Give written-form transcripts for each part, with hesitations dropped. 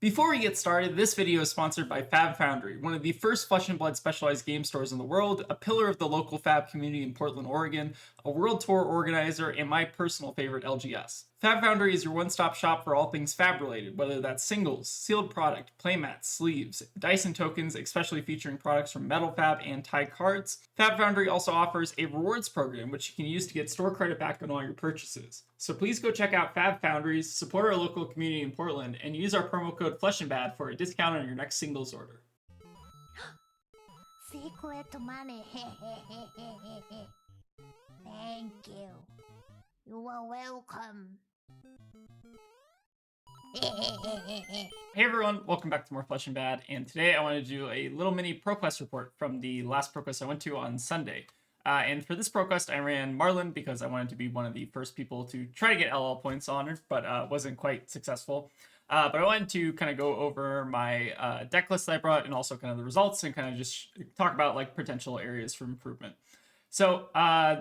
Before we get started, this video is sponsored by FaB Foundry, one of the first Flesh and Blood specialized game stores in the world, a pillar of the local FaB community in Portland, Oregon, a world tour organizer, and my personal favorite LGS. FaB Foundry is your one-stop shop for all things FaB related, whether that's singles, sealed product, playmats, sleeves, dice and tokens, especially featuring products from Metal FaB and Thai cards. FaB Foundry also offers a rewards program which you can use to get store credit back on all your purchases. So please go check out FaB Foundries, support our local community in Portland, and use our promo code FleshandBad for a discount on your next singles order. Secret money. Thank you. You are welcome. Hey everyone, welcome back to more Flesh and Bad, and today I wanted to do a little mini Proquest report from the last Proquest I went to on Sunday. And for this Proquest, I ran Marlynn because I wanted to be one of the first people to try to get LL points on her, but wasn't quite successful. But I wanted to kind of go over my deck list that I brought and also kind of the results and kind of just talk about like potential areas for improvement. So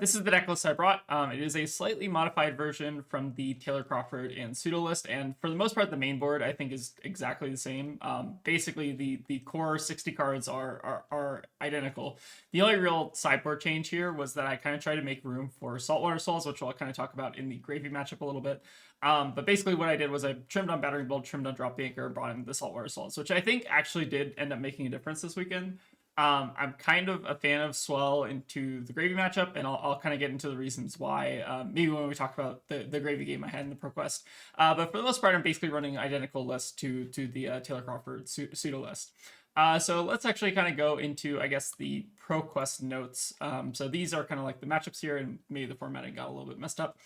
this is the deck list I brought. It is a slightly modified version from the Taylor Crawford and pseudo list, and for the most part, the main board I think is exactly the same. Basically, the core 60 cards are identical. The only real sideboard change here was that I kind of tried to make room for Saltwater Souls, which I'll kind of talk about in the Gravy matchup a little bit. But basically what I did was I trimmed on Battering Bolt, trimmed on Drop the Anchor, brought in the Saltwater Souls, which I think actually did end up making a difference this weekend. I'm kind of a fan of Swell into the Gravy matchup, and I'll kind of get into the reasons why, maybe when we talk about the Gravy game I had in the Proquest. But for the most part, I'm basically running identical list to the Taylor Crawford pseudo list. So let's actually kind of go into, I guess, the Proquest notes. So these are kind of like the matchups here, and maybe the formatting got a little bit messed up.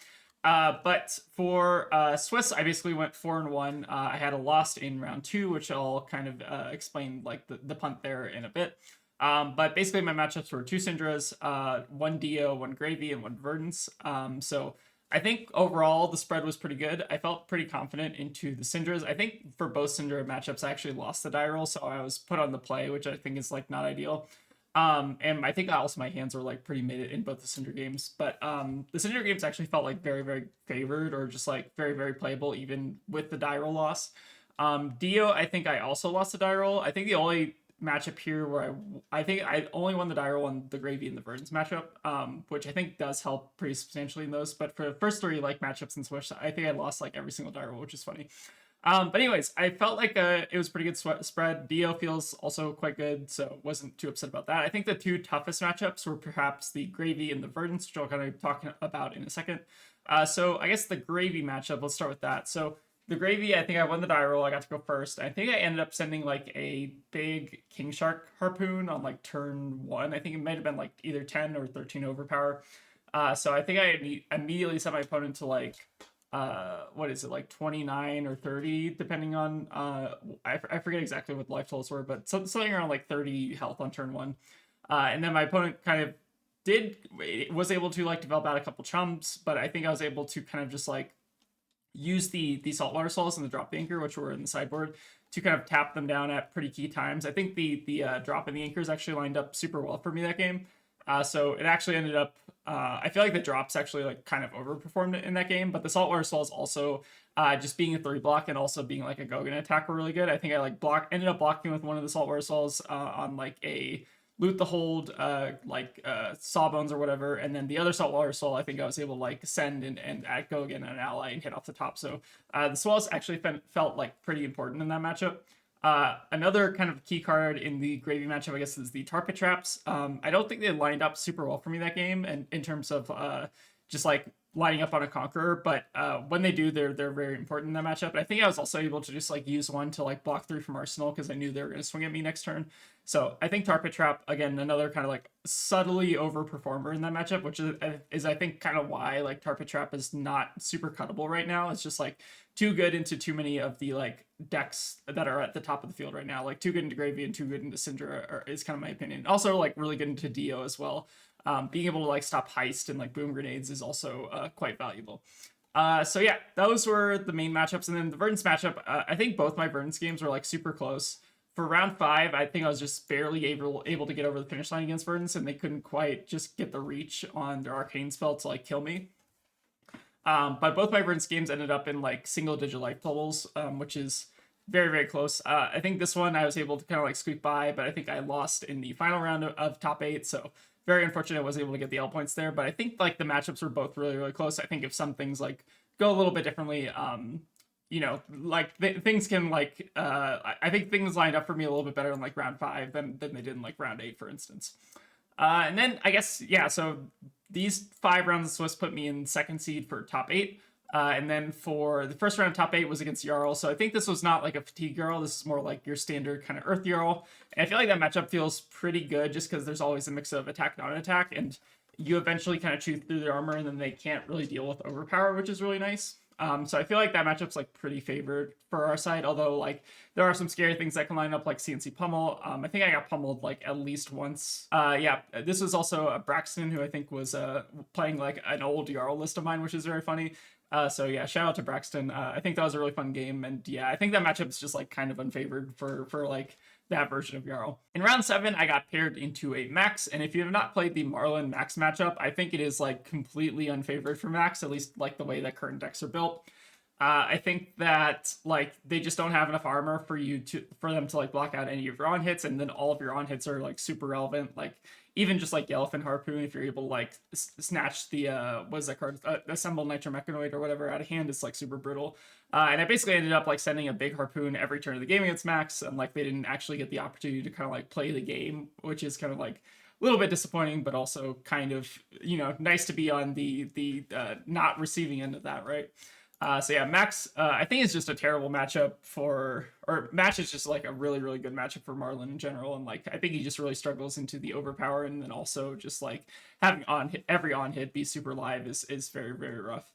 But for Swiss, I basically went 4-1. I had a loss in round 2, which I'll kind of explain like the punt there in a bit. But basically my matchups were 2 Syndras, 1 Dio, 1 Gravy, and 1 Verdance. So I think overall the spread was pretty good. I felt pretty confident into the Syndras. I think for both Syndra matchups, I actually lost the die roll, so I was put on the play, which I think is like not ideal. And I think also my hands were like pretty mid in both the Syndra games, but the Syndra games actually felt like very, very favored or just like very, very playable even with the die roll loss. Dio, I think I also lost the die roll. I think the only matchup here where I think I only won the die roll on the Gravy and the Verdance matchup, which I think does help pretty substantially in those. But for the first 3 like matchups in Swish, I think I lost like every single die roll, which is funny. But anyways, I felt like it was pretty good spread. Dio feels also quite good, so wasn't too upset about that. I think the 2 toughest matchups were perhaps the Gravy and the Verdance, which I'll kind of talk about in a second. So I guess the Gravy matchup, let's start with that. So the Gravy, I think I won the die roll. I got to go first. I think I ended up sending like a big King Shark Harpoon on like turn 1. I think it might have been like either 10 or 13 overpower. So I think I immediately set my opponent to like what is it, like 29 or 30, depending on I forget exactly what the life totals were, but something around like 30 health on turn 1. And then my opponent kind of was able to like develop out a couple chumps, but I think I was able to kind of just like use the Saltwater Souls and the Drop the Anchor, which were in the sideboard, to kind of tap them down at pretty key times. I think the Drop and the Anchors actually lined up super well for me that game. So it actually ended up, I feel like the drops actually like kind of overperformed it in that game, but the Saltwater Souls also just being a 3 block and also being like a Gogan attack were really good. I think I like ended up blocking with one of the Saltwater Souls on like a Loot the Hold, Sawbones or whatever, and then the other Saltwater Soul, I think I was able to like send and at Gogan an ally and hit off the top. So the Swells actually felt like pretty important in that matchup. Another kind of key card in the Gravy matchup, I guess, is the Tar Pit Traps. I don't think they lined up super well for me that game, and in terms of just like lining up on a Conqueror, but when they do, they're very important in that matchup. And I think I was also able to just like use one to like block 3 from Arsenal because I knew they were going to swing at me next turn. So I think Tar Pit Trap, again, another kind of like subtly overperformer in that matchup, which is I think kind of why like Tar Pit Trap is not super cuttable right now. It's just like too good into too many of the like decks that are at the top of the field right now. Like too good into Gravy and too good into Syndra is kind of my opinion. Also like really good into Dio as well. Being able to like stop heist and like boom grenades is also quite valuable. So yeah, those were the main matchups. And then the Verdance matchup, I think both my Verdance games were like super close. For round 5, I think I was just barely able to get over the finish line against Verdance, and they couldn't quite just get the reach on their arcane spell to like kill me. But both my Verdance games ended up in like single digit life totals, which is very, very close. I think this one I was able to kind of like squeak by, but I think I lost in the final round of top 8. So very unfortunate I wasn't able to get the L points there. But I think like the matchups were both really, really close. I think if some things like go a little bit differently, like things can like I think things lined up for me a little bit better in like round 5 than they did in like round 8, for instance. And then I guess, yeah, so these 5 rounds of Swiss put me in second seed for top 8. And then for the first round of top 8 was against Jarl. So I think this was not like a fatigue Jarl. This is more like your standard kind of Earth Jarl. And I feel like that matchup feels pretty good just because there's always a mix of attack, non-attack. And you eventually kind of chew through their armor and then they can't really deal with overpower, which is really nice. So I feel like that matchup's like pretty favored for our side, although like there are some scary things that can line up like CNC pummel. I think I got pummeled like at least once. Yeah, this was also Braxton, who I think was playing like an old Jarl list of mine, which is very funny. So yeah, shout out to Braxton. I think that was a really fun game, and yeah, I think that matchup is just like kind of unfavored for like that version of Jarl. In round 7, I got paired into a Max, and if you have not played the Marlynn Max matchup, I think it is like completely unfavored for Max, at least like the way that current decks are built. I think that like they just don't have enough armor for them to like block out any of your on hits, and then all of your on hits are like super relevant. Like even just like Yellowfin Harpoon, if you're able to like snatch the what is that card, Assemble Nitromechanoid or whatever out of hand, it's like super brutal. And I basically ended up like sending a big harpoon every turn of the game against Max, and like they didn't actually get the opportunity to kind of like play the game, which is kind of like a little bit disappointing, but also kind of, nice to be on the not receiving end of that, right? So yeah, Max, I think is just a terrible matchup Match is just like a really, really good matchup for Marlynn in general. And like, I think he just really struggles into the overpower, and then also just like having every on hit be super live is very, very rough.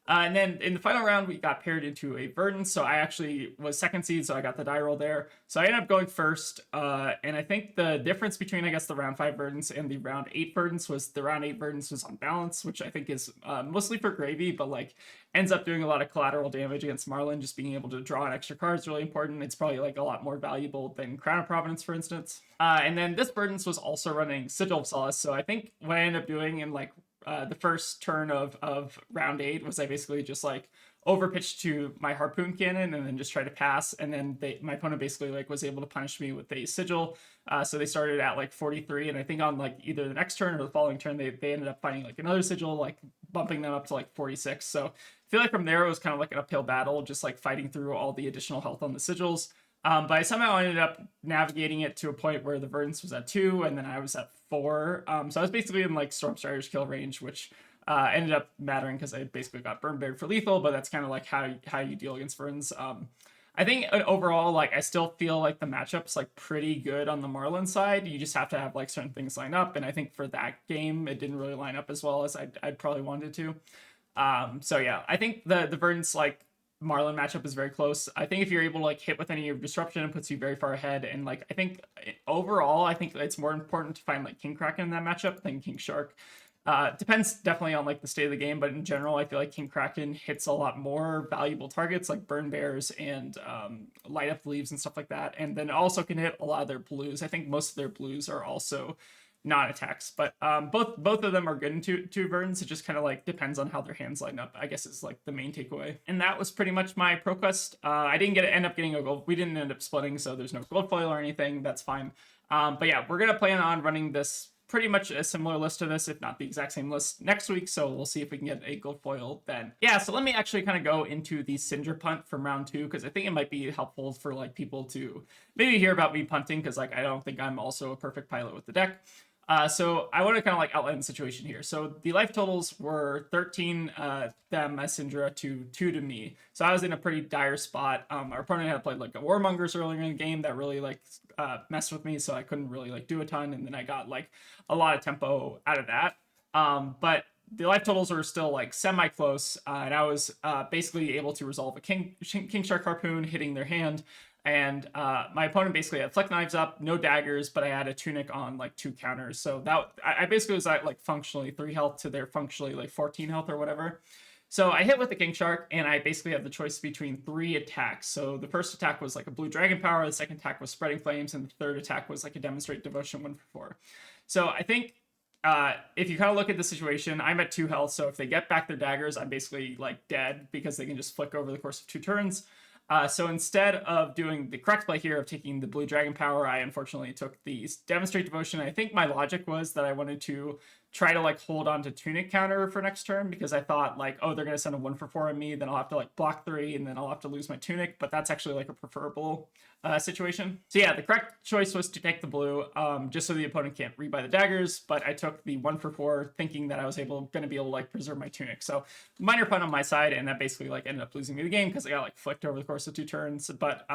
And then in the final round, we got paired into a Verdant. So I actually was second seed, so I got the die roll there. So I ended up going first. And I think the difference between, I guess, the round 5 Verdants and the round 8 Verdants was the round 8 Verdants was on balance, which I think is mostly for gravy, but like ends up doing a lot of collateral damage against Marlynn. Just being able to draw an extra card is really important. It's probably like a lot more valuable than Crown of Providence, for instance. And then this Verdants was also running Sigil of Solace. So I think what I ended up doing in like the first turn of round 8 was I basically just like overpitched to my harpoon cannon and then just tried to pass, and then my opponent basically like was able to punish me with a sigil. So they started at like 43, and I think on like either the next turn or the following turn they ended up finding like another sigil, like bumping them up to like 46. So I feel like from there it was kind of like an uphill battle, just like fighting through all the additional health on the sigils. But I somehow ended up navigating it to a point where the Verdance was at 2, and then I was at 4. So I was basically in like Stormstrider's kill range, which ended up mattering because I basically got Burn Bared for lethal, but that's kind of like how you deal against Verdants. I think overall, like I still feel like the matchup's like pretty good on the Marlynn side. You just have to have like certain things line up, and I think for that game it didn't really line up as well as I'd probably wanted to. So yeah, I think the Verdant's like Marlynn matchup is very close. I think if you're able to like hit with any of disruption, it puts you very far ahead. And like I think overall, I think it's more important to find like King Kraken in that matchup than King Shark. Depends definitely on like the state of the game, but in general, I feel like King Kraken hits a lot more valuable targets like Burn Bears and Light Up Leaves and stuff like that. And then it also can hit a lot of their blues. I think most of their blues are also non-attacks, but both of them are good in two Verdants. It just kind of like depends on how their hands line up, I guess, is like the main takeaway. And that was pretty much my Proquest. I didn't end up getting a gold. We didn't end up splitting, so there's no gold foil or anything. That's fine. But yeah, we're gonna plan on running this pretty much a similar list to this, if not the exact same list, next week. So we'll see if we can get a gold foil then. Yeah, so let me actually kind of go into the Cinder punt from round 2, because I think it might be helpful for like people to maybe hear about me punting, because like I don't think I'm also a perfect pilot with the deck. So I want to kind of like outline the situation here. So the life totals were 13 them as Syndra to 2 to me. So I was in a pretty dire spot. Our opponent had played like a Warmongers earlier in the game that really like messed with me, so I couldn't really like do a ton, and then I got like a lot of tempo out of that. But the life totals were still like semi-close, and I was basically able to resolve a King Shark Harpoon hitting their hand. And my opponent basically had Flick Knives up, no daggers, but I had a Tunic on like 2 counters. So that I basically was at like functionally 3 health to their functionally like 14 health or whatever. So I hit with the King Shark, and I basically have the choice between 3 attacks. So the first attack was like a blue dragon power, the second attack was Spreading Flames, and the third attack was like a Demonstrate Devotion 1 for 4. So I think if you kind of look at the situation, I'm at 2 health, so if they get back their daggers, I'm basically like dead because they can just flick over the course of 2 turns. So instead of doing the correct play here of taking the blue dragon power, I unfortunately took the demonstrate devotion. I think my logic was that I wanted to try to like hold on to tunic counter for next turn because I thought like, oh, they're gonna send a 1-for-4 on me, then I'll have to like block 3 and then I'll have to lose my tunic, but that's actually like a preferable situation. So yeah, the correct choice was to take the blue, just so the opponent can't rebuy the daggers, but I took the 1-for-4 thinking that I was gonna be able to like preserve my tunic. So minor pun on my side, and that basically like ended up losing me the game because I got like flicked over the course of 2 turns. But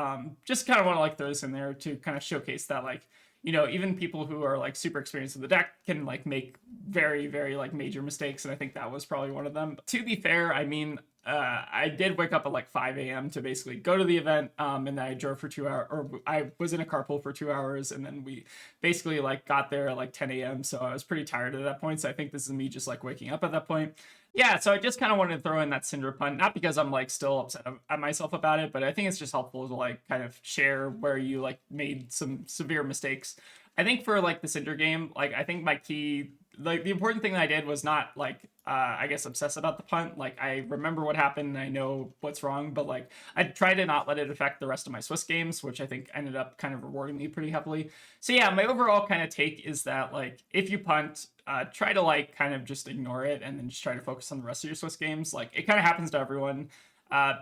just kind of want to like throw this in there to kind of showcase that like, you know, even people who are like super experienced with the deck can like make very, very like major mistakes. And I think that was probably one of them. To be fair, I mean, I did wake up at like 5 a.m. to basically go to the event, and then I drove for 2 hours, or I was in a carpool for 2 hours, and then we basically like got there at like 10 a.m. So I was pretty tired at that point. So I think this is me just like waking up at that point. Yeah, so I just kind of wanted to throw in that Cinder pun, not because I'm like still upset at myself about it, but I think it's just helpful to like kind of share where you like made some severe mistakes. I think for like the Cinder game, like I think my key, like the important thing that I did was not like I guess obsess about the punt. Like I remember what happened and I know what's wrong, but like I tried to not let it affect the rest of my Swiss games, which I think ended up kind of rewarding me pretty heavily. So yeah, my overall kind of take is that like if you punt, try to like kind of just ignore it and then just try to focus on the rest of your Swiss games. Like it kind of happens to everyone.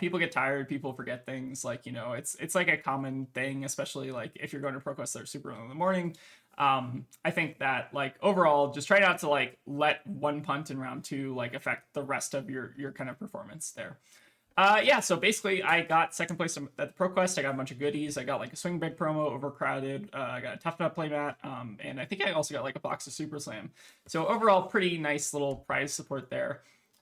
People get tired, people forget things, like, you know, it's like a common thing, especially like if you're going to ProQuest that are super early in the morning. I think that like overall just try not to like let one punt in round 2 like affect the rest of your kind of performance there. Yeah, so basically I got second place at the ProQuest. I got a bunch of goodies. I got like a swing bag promo, overcrowded. I got a tough nut playmat, and I think I also got like a box of Super Slam. So overall, pretty nice little prize support there.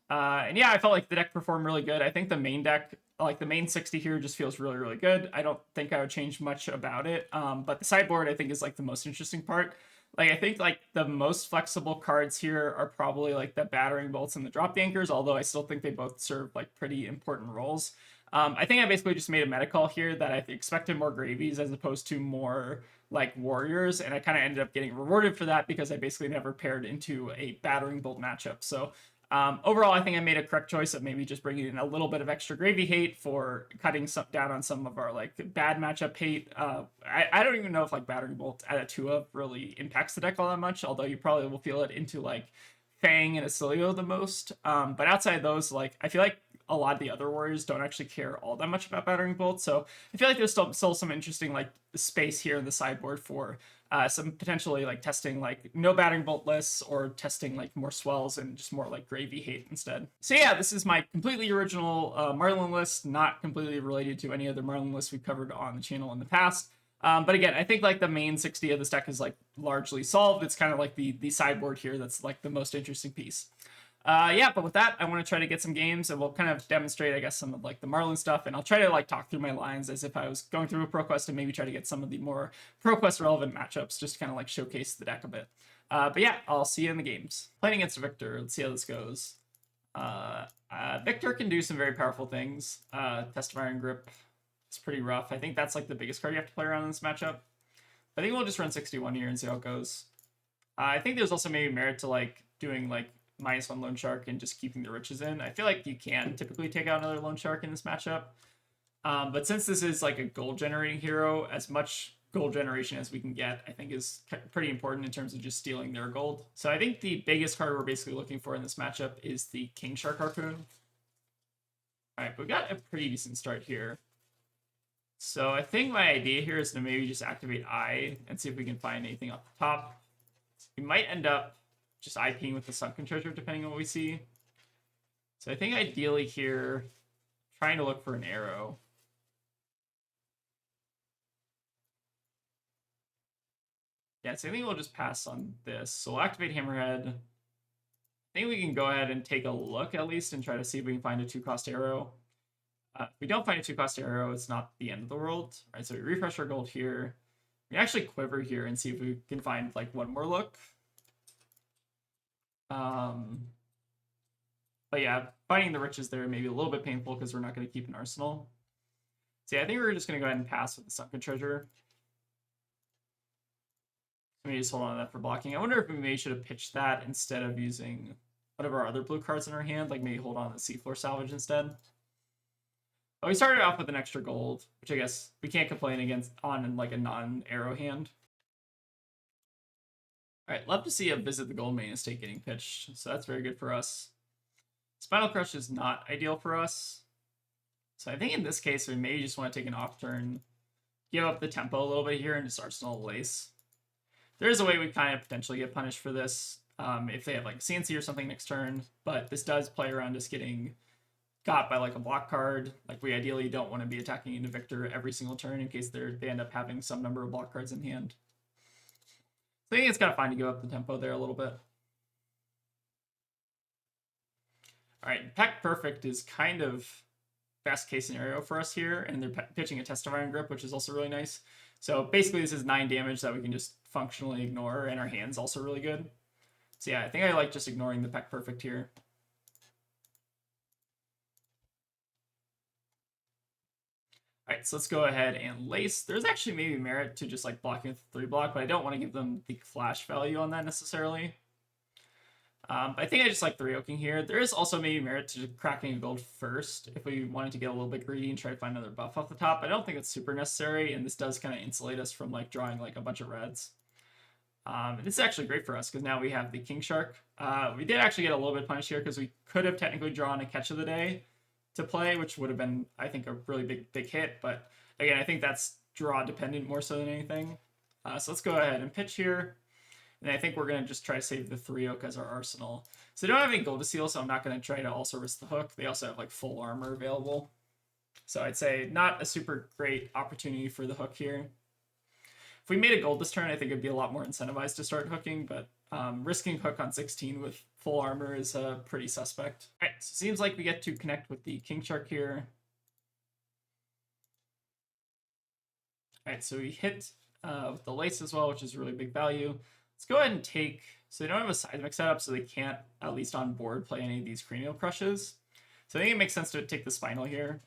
And yeah, I felt like the deck performed really good. I think the main deck, like the main 60 here, just feels really, really good. I don't think I would change much about it. But the sideboard, I think, is like the most interesting part. Like, I think like the most flexible cards here are probably like the battering bolts and the drop anchors, although I still think they both serve like pretty important roles. I think I basically just made a meta call here that I expected more gravies as opposed to more like warriors, and I kind of ended up getting rewarded for that because I basically never paired into a battering bolt matchup. So overall, I think I made a correct choice of maybe just bringing in a little bit of extra gravy hate for cutting down on some of our like bad matchup hate. I don't even know if like battering bolt at a 2-up really impacts the deck all that much, although you probably will feel it into like Fang and Acilio the most. But outside those, like I feel like a lot of the other warriors don't actually care all that much about battering bolt. So I feel like there's still some interesting like space here in the sideboard for some potentially like testing like no battering bolt lists or testing like more swells and just more like gravy hate instead. So yeah, this is my completely original Marlynn list, not completely related to any other Marlynn lists we've covered on the channel in the past. But again, I think like the main 60 of this deck is like largely solved. It's kind of like the sideboard here that's like the most interesting piece. Yeah, but with that, I want to try to get some games, and we'll kind of demonstrate, I guess, some of like the Marlynn stuff, and I'll try to like talk through my lines as if I was going through a ProQuest and maybe try to get some of the more ProQuest relevant matchups, just to kind of like showcase the deck a bit. But yeah, I'll see you in the games. Playing against Victor, let's see how this goes. Victor can do some very powerful things. Test of Iron Grip, it's pretty rough. I think that's like the biggest card you have to play around in this matchup. I think we'll just run 61 here and see how it goes. I think there's also maybe merit to like doing like -1 Loan Shark and just keeping the riches in. I feel like you can typically take out another Loan Shark in this matchup. But since this is like a gold generating hero, as much gold generation as we can get, I think is pretty important in terms of just stealing their gold. So I think the biggest card we're basically looking for in this matchup is the King Shark Harpoon. All right, we got a pretty decent start here. So I think my idea here is to maybe just activate Eye and see if we can find anything off the top. We might end up just IPing with the Sunken Treasure, depending on what we see. So I think ideally here, trying to look for an arrow. Yeah, so I think we'll just pass on this. So we'll activate Hammerhead. I think we can go ahead and take a look at least and try to see if we can find a 2-cost arrow. If we don't find a 2-cost arrow, it's not the end of the world. All right, so we refresh our gold here. We actually quiver here and see if we can find like one more look. But yeah, finding the riches there may be a little bit painful because we're not going to keep an arsenal. So yeah, I think we're just going to go ahead and pass with the Sunken Treasure. Let me just hold on to that for blocking. I wonder if we maybe should have pitched that instead of using one of our other blue cards in our hand, like maybe hold on to the Seafloor Salvage instead. Oh, we started off with an extra gold, which I guess we can't complain against on like a non-arrow hand. All right, love to see a Visit the Gold Main Estate getting pitched, so that's very good for us. Spinal Crush is not ideal for us. So I think in this case, we may just want to take an off turn, give up the tempo a little bit here, and just Arsenal Lace. There is a way we kind of potentially get punished for this if they have like CNC or something next turn, but this does play around us getting got by like a block card. Like we ideally don't want to be attacking into Victor every single turn in case they end up having some number of block cards in hand. So I think it's kind of fine to give up the tempo there a little bit. All right, Peck Perfect is kind of best case scenario for us here, and they're pitching a Test of Iron Grip, which is also really nice. So basically this is 9 damage that we can just functionally ignore, and our hand's also really good. So yeah, I think I like just ignoring the Peck Perfect here. All right, so let's go ahead and Lace. There's actually maybe merit to just like blocking with 3 block, but I don't want to give them the flash value on that necessarily. I think I just like 3-oaking here. There is also maybe merit to cracking a gold first if we wanted to get a little bit greedy and try to find another buff off the top. I don't think it's super necessary, and this does kind of insulate us from like drawing like a bunch of reds. This is actually great for us because now we have the King Shark. We did actually get a little bit punished here because we could have technically drawn a Catch of the Day to play, which would have been, I think, a really big hit. But again, I think that's draw dependent more so than anything. So let's go ahead and pitch here. And I think we're going to just try to save the 3-oak as our arsenal. So they don't have any gold to seal, so I'm not going to try to also risk the hook. They also have like full armor available. So I'd say not a super great opportunity for the hook here. If we made a gold this turn, I think it'd be a lot more incentivized to start hooking, but risking hook on 16 with full armor is pretty suspect. All right, so it seems like we get to connect with the King Shark here. All right, so we hit with the Lace as well, which is really big value. Let's go ahead and take, so they don't have a seismic setup, so they can't, at least on board, play any of these cranial crushes. So I think it makes sense to take the spinal here.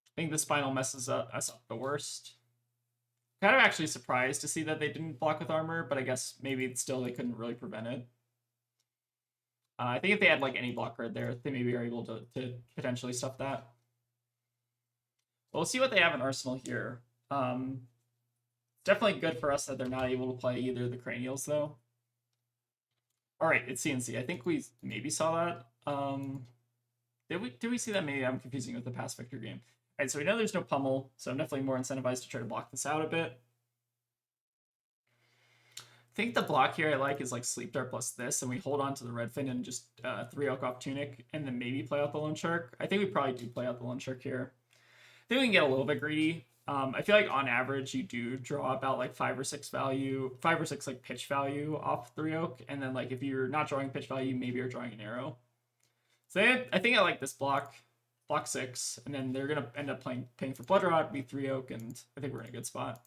I think the spinal messes us up the worst. Kind of actually surprised to see that they didn't block with armor, but I guess maybe still they couldn't really prevent it. I think if they had like any block card there, they maybe are able to potentially stuff that. Well, we'll see what they have in Arsenal here. Definitely good for us that they're not able to play either of the cranials, though. All right, it's CNC. I think we maybe saw that. Did we see that? Maybe I'm confusing with the past Victor game. All right, so we know there's no pummel, so I'm definitely more incentivized to try to block this out a bit. I think the block here I like is like Sleep Dart plus this, and we hold on to the Redfin and just 3-oak off Tunic, and then maybe play out the Lone Shark. I think we probably do play out the Lone Shark here. I think we can get a little bit greedy. I feel like on average you do draw about like 5 or 6 like pitch value off 3-oak, and then like if you're not drawing pitch value, maybe you're drawing an arrow. So I think I like this block 6, and then they're gonna end up paying for Blood Rot, be 3-oak, and I think we're in a good spot.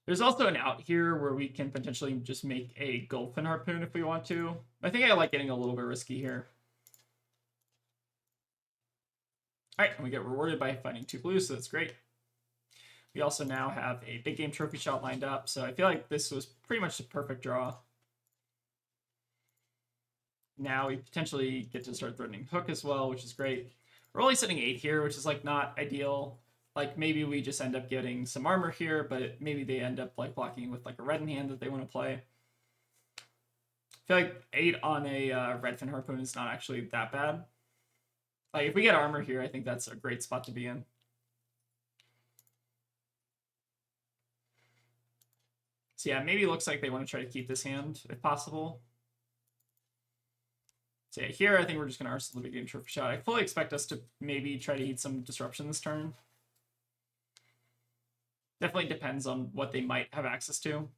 There's also an out here where we can potentially just make a Goldfin Harpoon if we want to. I think I like getting a little bit risky here. All right, and we get rewarded by finding 2 blues, so that's great. We also now have a big game trophy shot lined up, so I feel like this was pretty much a perfect draw. Now we potentially get to start threatening hook as well, which is great. We're only sitting 8 here, which is like not ideal. Like maybe we just end up getting some armor here, but maybe they end up like blocking with like a red in hand that they want to play. I feel like 8 on a Redfin Harpoon is not actually that bad. Like if we get armor here, I think that's a great spot to be in. So yeah, maybe it looks like they want to try to keep this hand if possible. So yeah, here I think we're just going to Arsenal the big game trophy shot. I fully expect us to maybe try to eat some disruption this turn. Definitely depends on what they might have access to.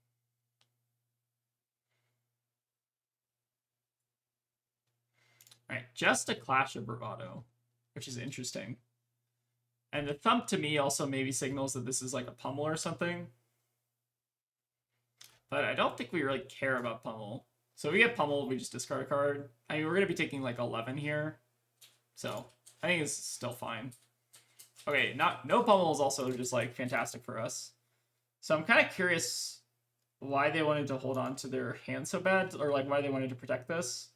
All right, just a Clash of Bravado, which is interesting. And the thump to me also maybe signals that this is like a pummel or something. But I don't think we really care about pummel. So if we get pummeled, we just discard a card. I mean, we're going to be taking like 11 here. So I think it's still fine. Okay, no pummel is also just like fantastic for us. So I'm kind of curious why they wanted to hold on to their hand so bad, or like why they wanted to protect this.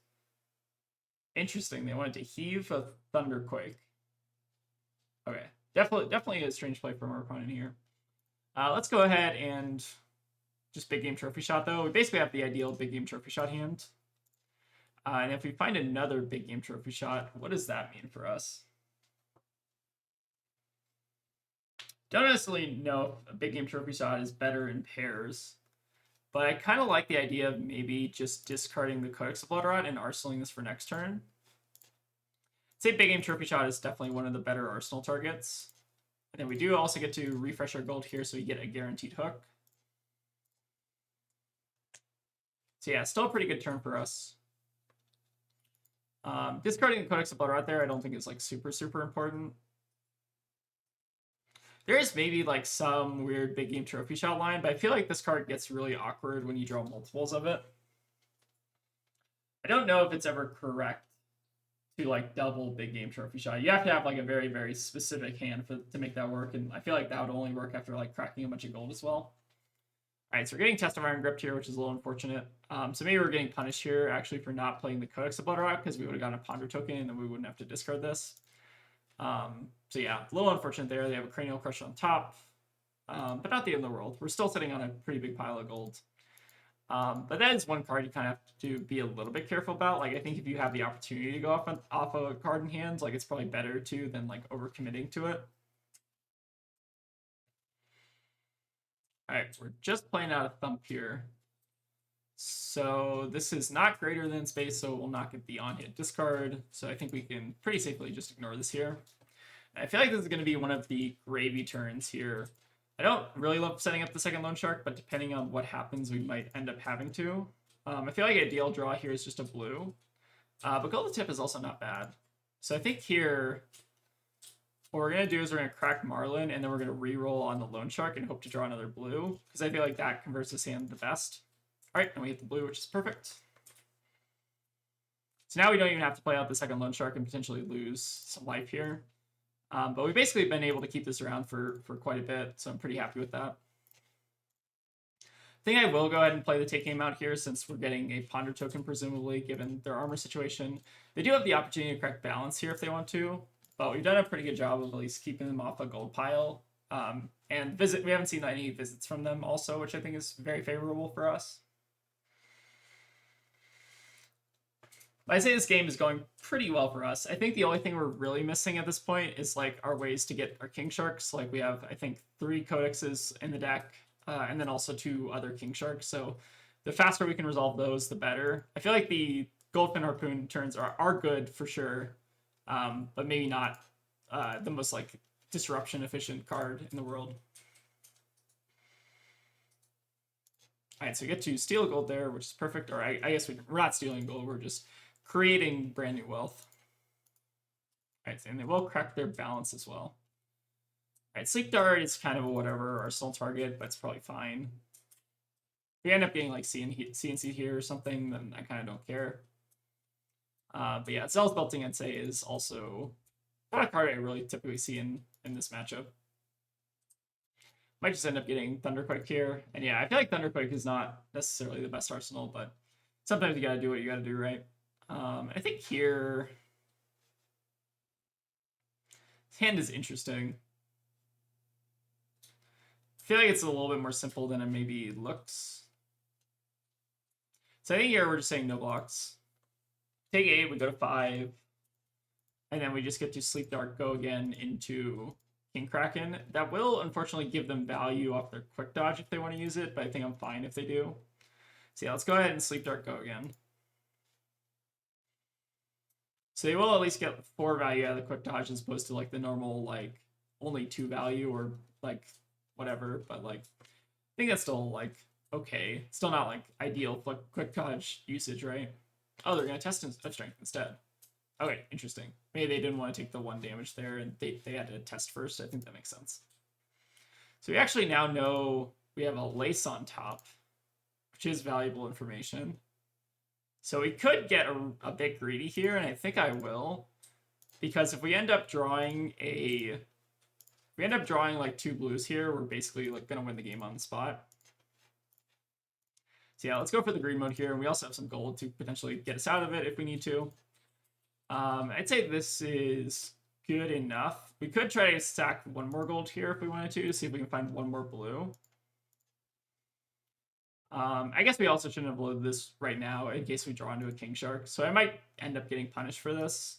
Interesting. They wanted to heave a Thunderquake. Okay. Definitely a strange play from our opponent here. Let's go ahead and just big game trophy shot, though. We basically have the ideal big game trophy shot hand. And if we find another big game trophy shot, what does that mean for us? Don't necessarily know if a big game trophy shot is better in pairs, but I kind of like the idea of maybe just discarding the Codex of Bloodrot and arsenaling this for next turn. I'd say big game trophy shot is definitely one of the better arsenal targets. And then we do also get to refresh our gold here, so we get a guaranteed hook. So yeah, still a pretty good turn for us. Discarding the Codex of Bloodrot there I don't think is like super important. There is maybe like some weird big game trophy shot line, but I feel like this card gets really awkward when you draw multiples of it. I don't know if it's ever correct to like double big game trophy shot. You have to have like a very specific hand to make that work, and I feel like that would only work after like cracking a bunch of gold as well. All right, so we're getting Test of Iron Grip here, which is a little unfortunate. So maybe we're getting punished here actually for not playing the Codex of Bloodrot, because we would have gotten a Ponder token and then we wouldn't have to discard this. So yeah, a little unfortunate there. They have a Cranial Crush on top, but not the end of the world. We're still sitting on a pretty big pile of gold. But that is one card you kind of have to be a little bit careful about. Like, I think if you have the opportunity to go off a card in hand, like, it's probably better to than like overcommitting to it. All right, we're just playing out a thump here. So this is not greater than space, so we'll not get the on-hit discard. So I think we can pretty safely just ignore this here. I feel like this is going to be one of the gravy turns here. I don't really love setting up the second Loan Shark, but depending on what happens, we might end up having to. I feel like ideal draw here is just a blue. But Golden Tip is also not bad. So I think here, what we're going to do is we're going to crack Marlynn, and then we're going to re-roll on the Loan Shark and hope to draw another blue, because I feel like that converts this hand the best. All right, and we hit the blue, which is perfect. So now we don't even have to play out the second Loan Shark and potentially lose some life here. But we've basically been able to keep this around for quite a bit, so I'm pretty happy with that. I think I will go ahead and play the take game out here, since we're getting a Ponder token, presumably, given their armor situation. They do have the opportunity to correct balance here if they want to, but we've done a pretty good job of at least keeping them off a gold pile. And we haven't seen any visits from them also, which I think is very favorable for us. I say this game is going pretty well for us. I think the only thing we're really missing at this point is like our ways to get our King Sharks. Like we have, I think, 3 Codexes in the deck, and then also 2 other King Sharks. So the faster we can resolve those, the better. I feel like the Goldfin Harpoon turns are good for sure, but maybe not the most like disruption efficient card in the world. All right, so we get to steal gold there, which is perfect. Or I guess we're not stealing gold, we're just creating brand new wealth. All right, and they will crack their balance as well. All right, Sleep Dart is kind of a whatever arsenal target, but it's probably fine. If we end up getting like CNC here or something, then I kind of don't care. But yeah, Zell's Belting, I'd say, is also not a card I really typically see in this matchup. Might just end up getting Thunderquake here. And yeah, I feel like Thunderquake is not necessarily the best arsenal, but sometimes you gotta do what you gotta do, right? I think here, this hand is interesting. I feel like it's a little bit more simple than it maybe looks. So I think here we're just saying no blocks. Take 8, we go to 5, and then we just get to Sleep Dart, go again into King Kraken. That will unfortunately give them value off their quick dodge if they want to use it, but I think I'm fine if they do. So yeah, let's go ahead and Sleep Dart, go again. So they will at least get 4 value out of the quick dodge as opposed to like the normal like only 2 value or like whatever, but like I think that's still like okay. Still not like ideal quick dodge usage, right? Oh, they're gonna test strength instead. Okay, interesting. Maybe they didn't want to take the 1 damage there and they had to test first. I think that makes sense. So we actually now know we have a lace on top, which is valuable information. So we could get a bit greedy here, and I think I will, because if we end up drawing like 2 blues here, we're basically like gonna win the game on the spot. So yeah, let's go for the green mode here, and we also have some gold to potentially get us out of it if we need to. I'd say this is good enough. We could try to stack one more gold here if we wanted to see if we can find one more blue. I guess we also shouldn't have loaded this right now in case we draw into a king shark. So I might end up getting punished for this.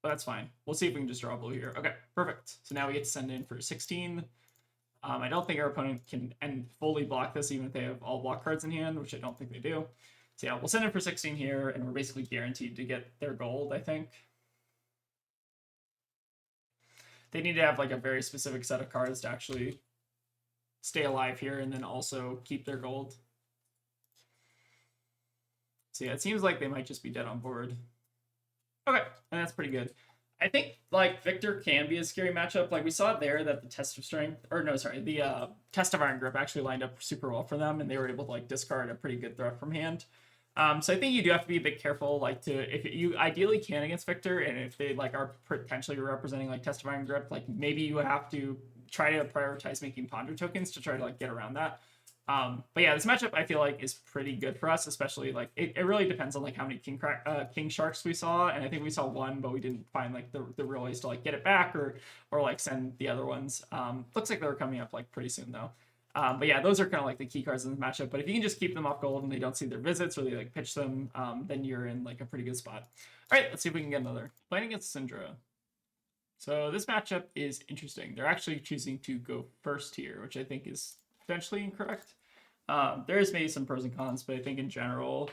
But that's fine. We'll see if we can just draw blue here. Okay, perfect. So now we get to send in for 16. I don't think our opponent can fully block this even if they have all block cards in hand, which I don't think they do. So yeah, we'll send in for 16 here, and we're basically guaranteed to get their gold, I think. They need to have like a very specific set of cards to actually stay alive here and then also keep their gold. So yeah, it seems like they might just be dead on board. Okay, and that's pretty good. I think like Victor can be a scary matchup. Like we saw there that the test of strength, or no, sorry, the test of iron grip actually lined up super well for them, and they were able to like discard a pretty good threat from hand. So I think you do have to be a bit careful, like if you ideally can against Victor, and if they like are potentially representing like test of iron grip, like maybe you have to try to prioritize making ponder tokens to try to like get around that. But yeah, this matchup I feel like is pretty good for us, especially like it really depends on like how many king sharks we saw, and I think we saw one, but we didn't find like the real ways to like get it back or like send the other ones. Looks like they're coming up like pretty soon though. But yeah, those are kind of like the key cards in the matchup. But if you can just keep them off gold and they don't see their visits or they like pitch them, then you're in like a pretty good spot. All right, let's see if we can get another. Playing against Syndra. So this matchup is interesting. They're actually choosing to go first here, which I think is potentially incorrect. There is maybe some pros and cons, but I think in general,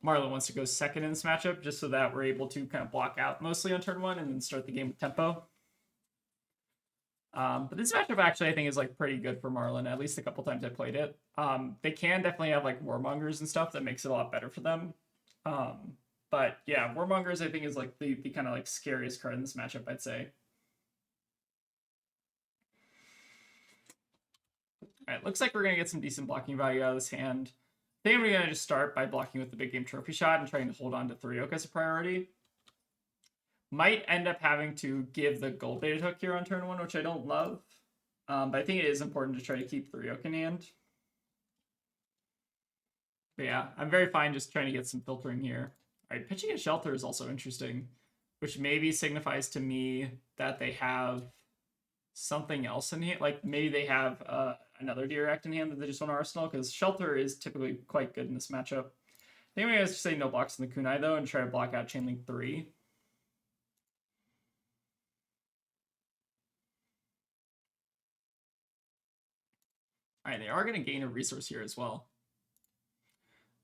Marlynn wants to go second in this matchup just so that we're able to kind of block out mostly on turn one and then start the game with tempo. But this matchup actually I think is like pretty good for Marlynn, at least a couple times I played it. They can definitely have like warmongers and stuff that makes it a lot better for them. But yeah, warmongers I think is like the kind of like scariest card in this matchup, I'd say. All right, looks like we're going to get some decent blocking value out of this hand. I think I'm going to just start by blocking with the big game trophy shot and trying to hold on to 3 oak as a priority. Might end up having to give the gold baited hook here on turn 1, which I don't love. But I think it is important to try to keep 3 oak in hand. But yeah, I'm very fine just trying to get some filtering here. All right, pitching a shelter is also interesting, which maybe signifies to me that they have something else in here. Like maybe they have another direct in hand that they just want to arsenal, because shelter is typically quite good in this matchup. I think I'm going to say no blocks in the kunai though and try to block out chainlink 3. All right, they are going to gain a resource here as well.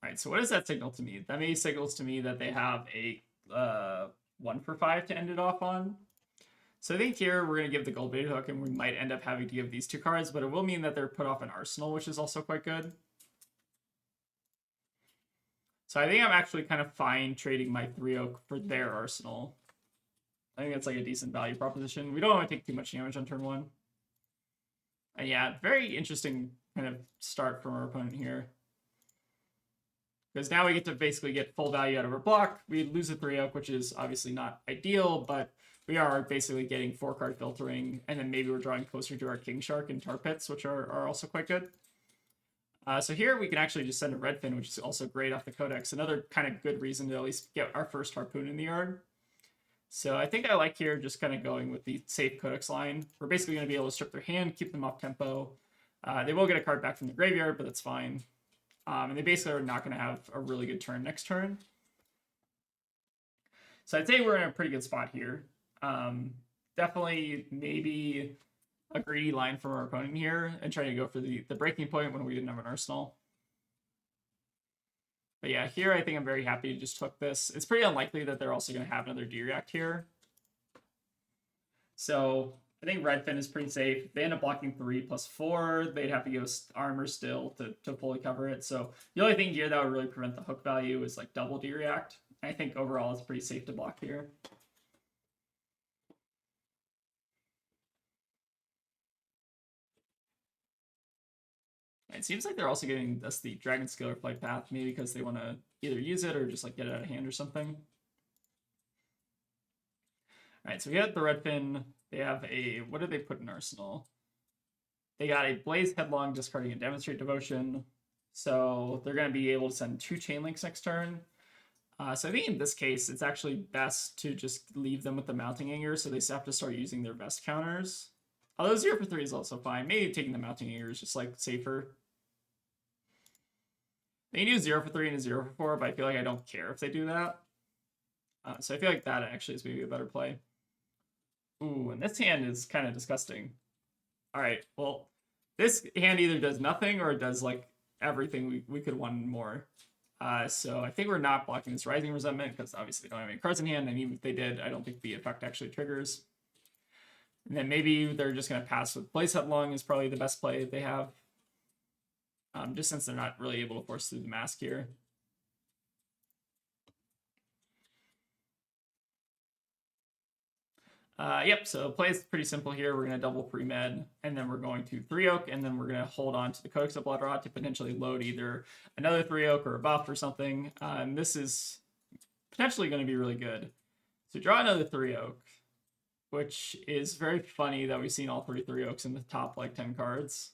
All right, so what does that signal to me? That maybe signals to me that they have a 1 for 5 to end it off on. So I think here we're going to give the gold baited hook, and we might end up having to give these 2 cards, but it will mean that they're put off an arsenal, which is also quite good. So I think I'm actually kind of fine trading my 3 oak for their arsenal. I think that's like a decent value proposition. We don't want to take too much damage on turn 1. And yeah, very interesting kind of start from our opponent here. Because now we get to basically get full value out of our block. We lose a 3 oak, which is obviously not ideal, but we are basically getting 4 card filtering, and then maybe we're drawing closer to our king shark and tar pits, which are also quite good. So here we can actually just send a red fin, which is also great off the codex. Another kind of good reason to at least get our first harpoon in the yard. So I think I like here just kind of going with the safe codex line. We're basically going to be able to strip their hand, keep them off tempo. They will get a card back from the graveyard, but that's fine. And they basically are not going to have a really good turn next turn. So I'd say we're in a pretty good spot here. Definitely maybe a greedy line from our opponent here and trying to go for the breaking point when we didn't have an arsenal. But yeah, here I think I'm very happy to just hook this. It's pretty unlikely that they're also going to have another D-React here. So I think Redfin is pretty safe. If they end up blocking 3 plus 4, they'd have to give us armor still to fully cover it. So the only thing here that would really prevent the hook value is like double D-React. I think overall it's pretty safe to block here. It seems like they're also giving us the Dragon Scalar Flight Path, maybe because they want to either use it or just like get it out of hand or something. All right, so we got the Redfin. They have a, what did they put in Arsenal? They got a Blaze Headlong, discarding a Demonstrate Devotion. So they're going to be able to send 2 Chain Links next turn. So I think in this case, it's actually best to just leave them with the mounting anger, so they have to start using their vest counters. Although 0 for 3 is also fine. Maybe taking the mounting anger is just like safer. They can do 0 for 3 and a 0 for 4, but I feel like I don't care if they do that. So I feel like that actually is maybe a better play. Ooh, and this hand is kind of disgusting. All right, well, this hand either does nothing or it does like everything we could want more. So I think we're not blocking this Rising Resentment because obviously they don't have any cards in hand, and even if they did, I don't think the effect actually triggers. And then maybe they're just going to pass with Blaze Headlong is probably the best play they have. Just since they're not really able to force through the mask here. Yep, so play is pretty simple here. We're going to double pre-med, and then we're going to 3-oak, and then we're going to hold on to the Codex of Bloodrot to potentially load either another 3-oak or a buff or something. And this is potentially going to be really good. So draw another 3-oak, which is very funny that we've seen all 3-oaks in the top like 10 cards.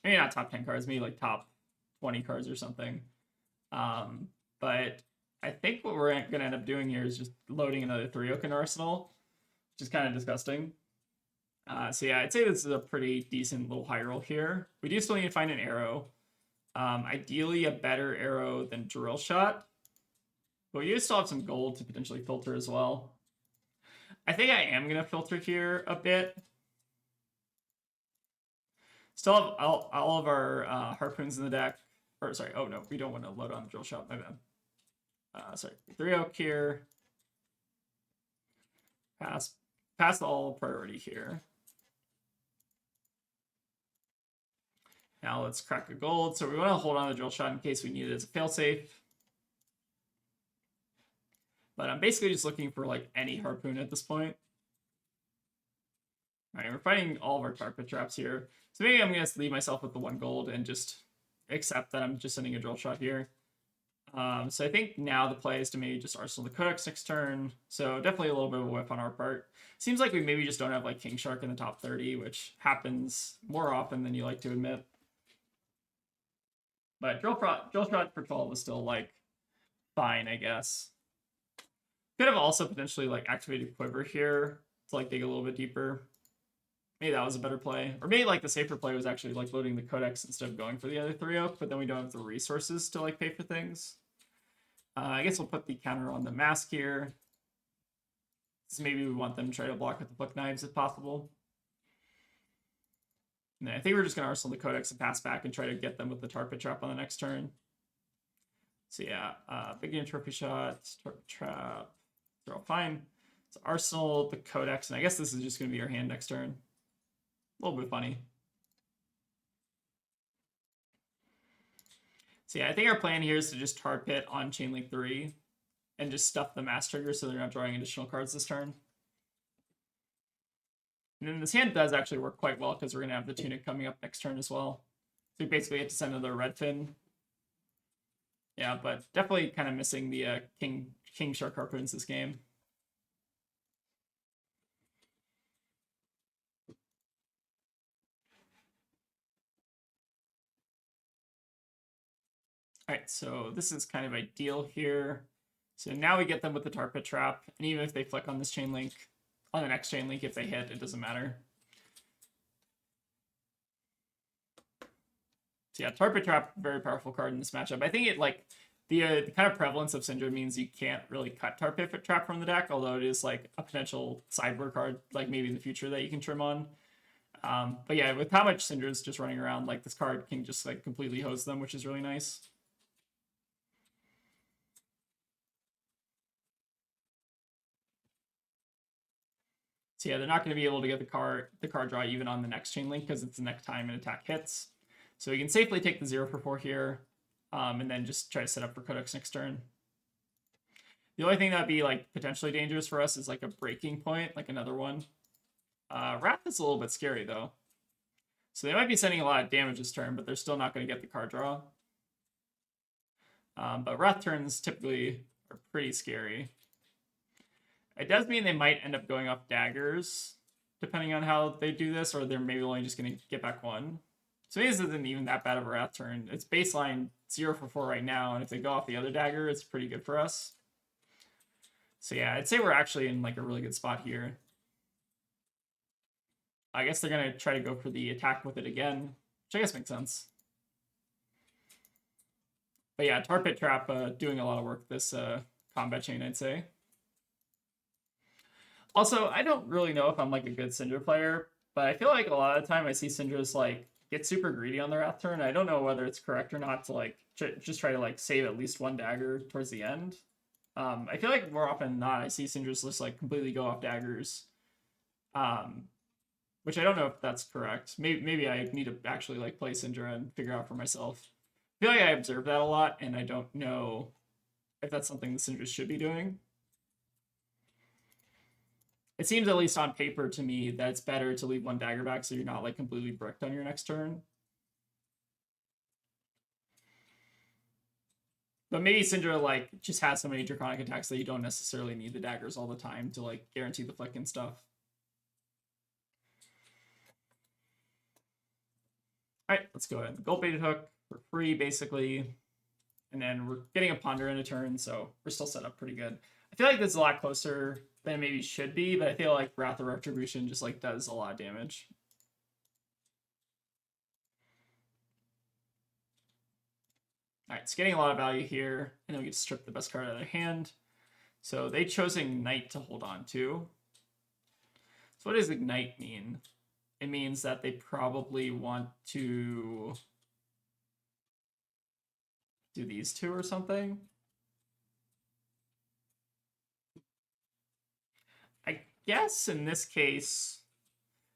Maybe not top 10 cards, maybe like top 20 cards or something. But I think what we're going to end up doing here is just loading another 3-oak in Arsenal, which is kind of disgusting. So yeah, I'd say this is a pretty decent little high roll here. We do still need to find an arrow. Ideally a better arrow than Drill Shot. But we do still have some gold to potentially filter as well. I think I am going to filter here a bit. Still have all of our harpoons in the deck. Or sorry, oh no, we don't want to load on the Drill Shot, my bad. Sorry, 3-oak here. Pass the all priority here. Now let's crack a gold. So we want to hold on to the Drill Shot in case we need it as a failsafe. But I'm basically just looking for like any harpoon at this point. All right, we're fighting all of our carpet traps here. So maybe I'm going to leave myself with the 1 gold and just accept that I'm just sending a Drill Shot here. So I think now the play is to maybe just Arsenal the Codex next turn. So definitely a little bit of a whiff on our part. Seems like we maybe just don't have like King Shark in the top 30, which happens more often than you like to admit. But Drill Shot for 12 is still like fine, I guess. Could have also potentially like activated Quiver here to like dig a little bit deeper. Maybe that was a better play. Or maybe like the safer play was actually like loading the Codex instead of going for the other 3-oak, but then we don't have the resources to like pay for things. I guess we'll put the counter on the mask here. So maybe we want them to try to block with the Flick Knives if possible. And then I think we're just going to Arsenal the Codex and pass back and try to get them with the Tar Pit Trap on the next turn. So yeah, Big Game Trophy Shot, Tar Pit Trap, they're all fine. So Arsenal the Codex, and I guess this is just going to be our hand next turn. A little bit funny. So yeah, I think our plan here is to just Tar Pit on Chainlink 3 and just stuff the mass trigger so they're not drawing additional cards this turn. And then this hand does actually work quite well because we're going to have the Tunic coming up next turn as well. So we basically have to send another Redfin. Yeah, but definitely kind of missing the King Shark Harpoons this game. All right, so this is kind of ideal here. So now we get them with the Tar Pit Trap, and even if they flick on this chain link, on the next chain link, if they hit, it doesn't matter. So yeah, Tar Pit Trap, very powerful card in this matchup. I think it like the kind of prevalence of Syndrome means you can't really cut Tar Pit Trap from the deck, although it is like a potential sideboard card, like maybe in the future that you can trim on. But yeah, with how much Syndra's just running around, like this card can just like completely hose them, which is really nice. So yeah, they're not going to be able to get the card draw even on the next chain link because it's the next time an attack hits. So we can safely take the 0 for 4 here, and then just try to set up for Codex next turn. The only thing that'd be like potentially dangerous for us is like a breaking point, like another one. Wrath is a little bit scary though. So they might be sending a lot of damage this turn, but they're still not going to get the card draw. But Wrath turns typically are pretty scary. It does mean they might end up going off daggers, depending on how they do this, or they're maybe only just going to get back 1. So maybe this isn't even that bad of a Wrath turn. It's baseline 0 for 4 right now, and if they go off the other dagger, it's pretty good for us. So yeah, I'd say we're actually in like a really good spot here. I guess they're gonna try to go for the attack with it again, which I guess makes sense. But yeah, Tar Pit Trap doing a lot of work this combat chain, I'd say. Also, I don't really know if I'm like a good Syndra player, but I feel like a lot of the time I see Syndras like get super greedy on their wrath turn. I don't know whether it's correct or not to like just try to like save at least one dagger towards the end. I feel like more often than not I see Syndras just like completely go off daggers, which I don't know if that's correct. Maybe I need to actually like play Syndra and figure out for myself. I feel like I observe that a lot, and I don't know if that's something the Syndras should be doing. It seems, at least on paper to me, that it's better to leave one dagger back so you're not like completely bricked on your next turn. But maybe Syndra like just has so many draconic attacks that you don't necessarily need the daggers all the time to like guarantee the flick and stuff. Alright, let's go ahead. Gold baited hook for free, basically. And then we're getting a ponder in a turn, so we're still set up pretty good. I feel like this is a lot closer than it maybe should be, but I feel like Wrath of Retribution just like does a lot of damage. Alright, it's getting a lot of value here, and then we get to strip the best card out of their hand. So they chose Ignite to hold on to. So what does Ignite mean? It means that they probably want to do these two or something. I guess in this case,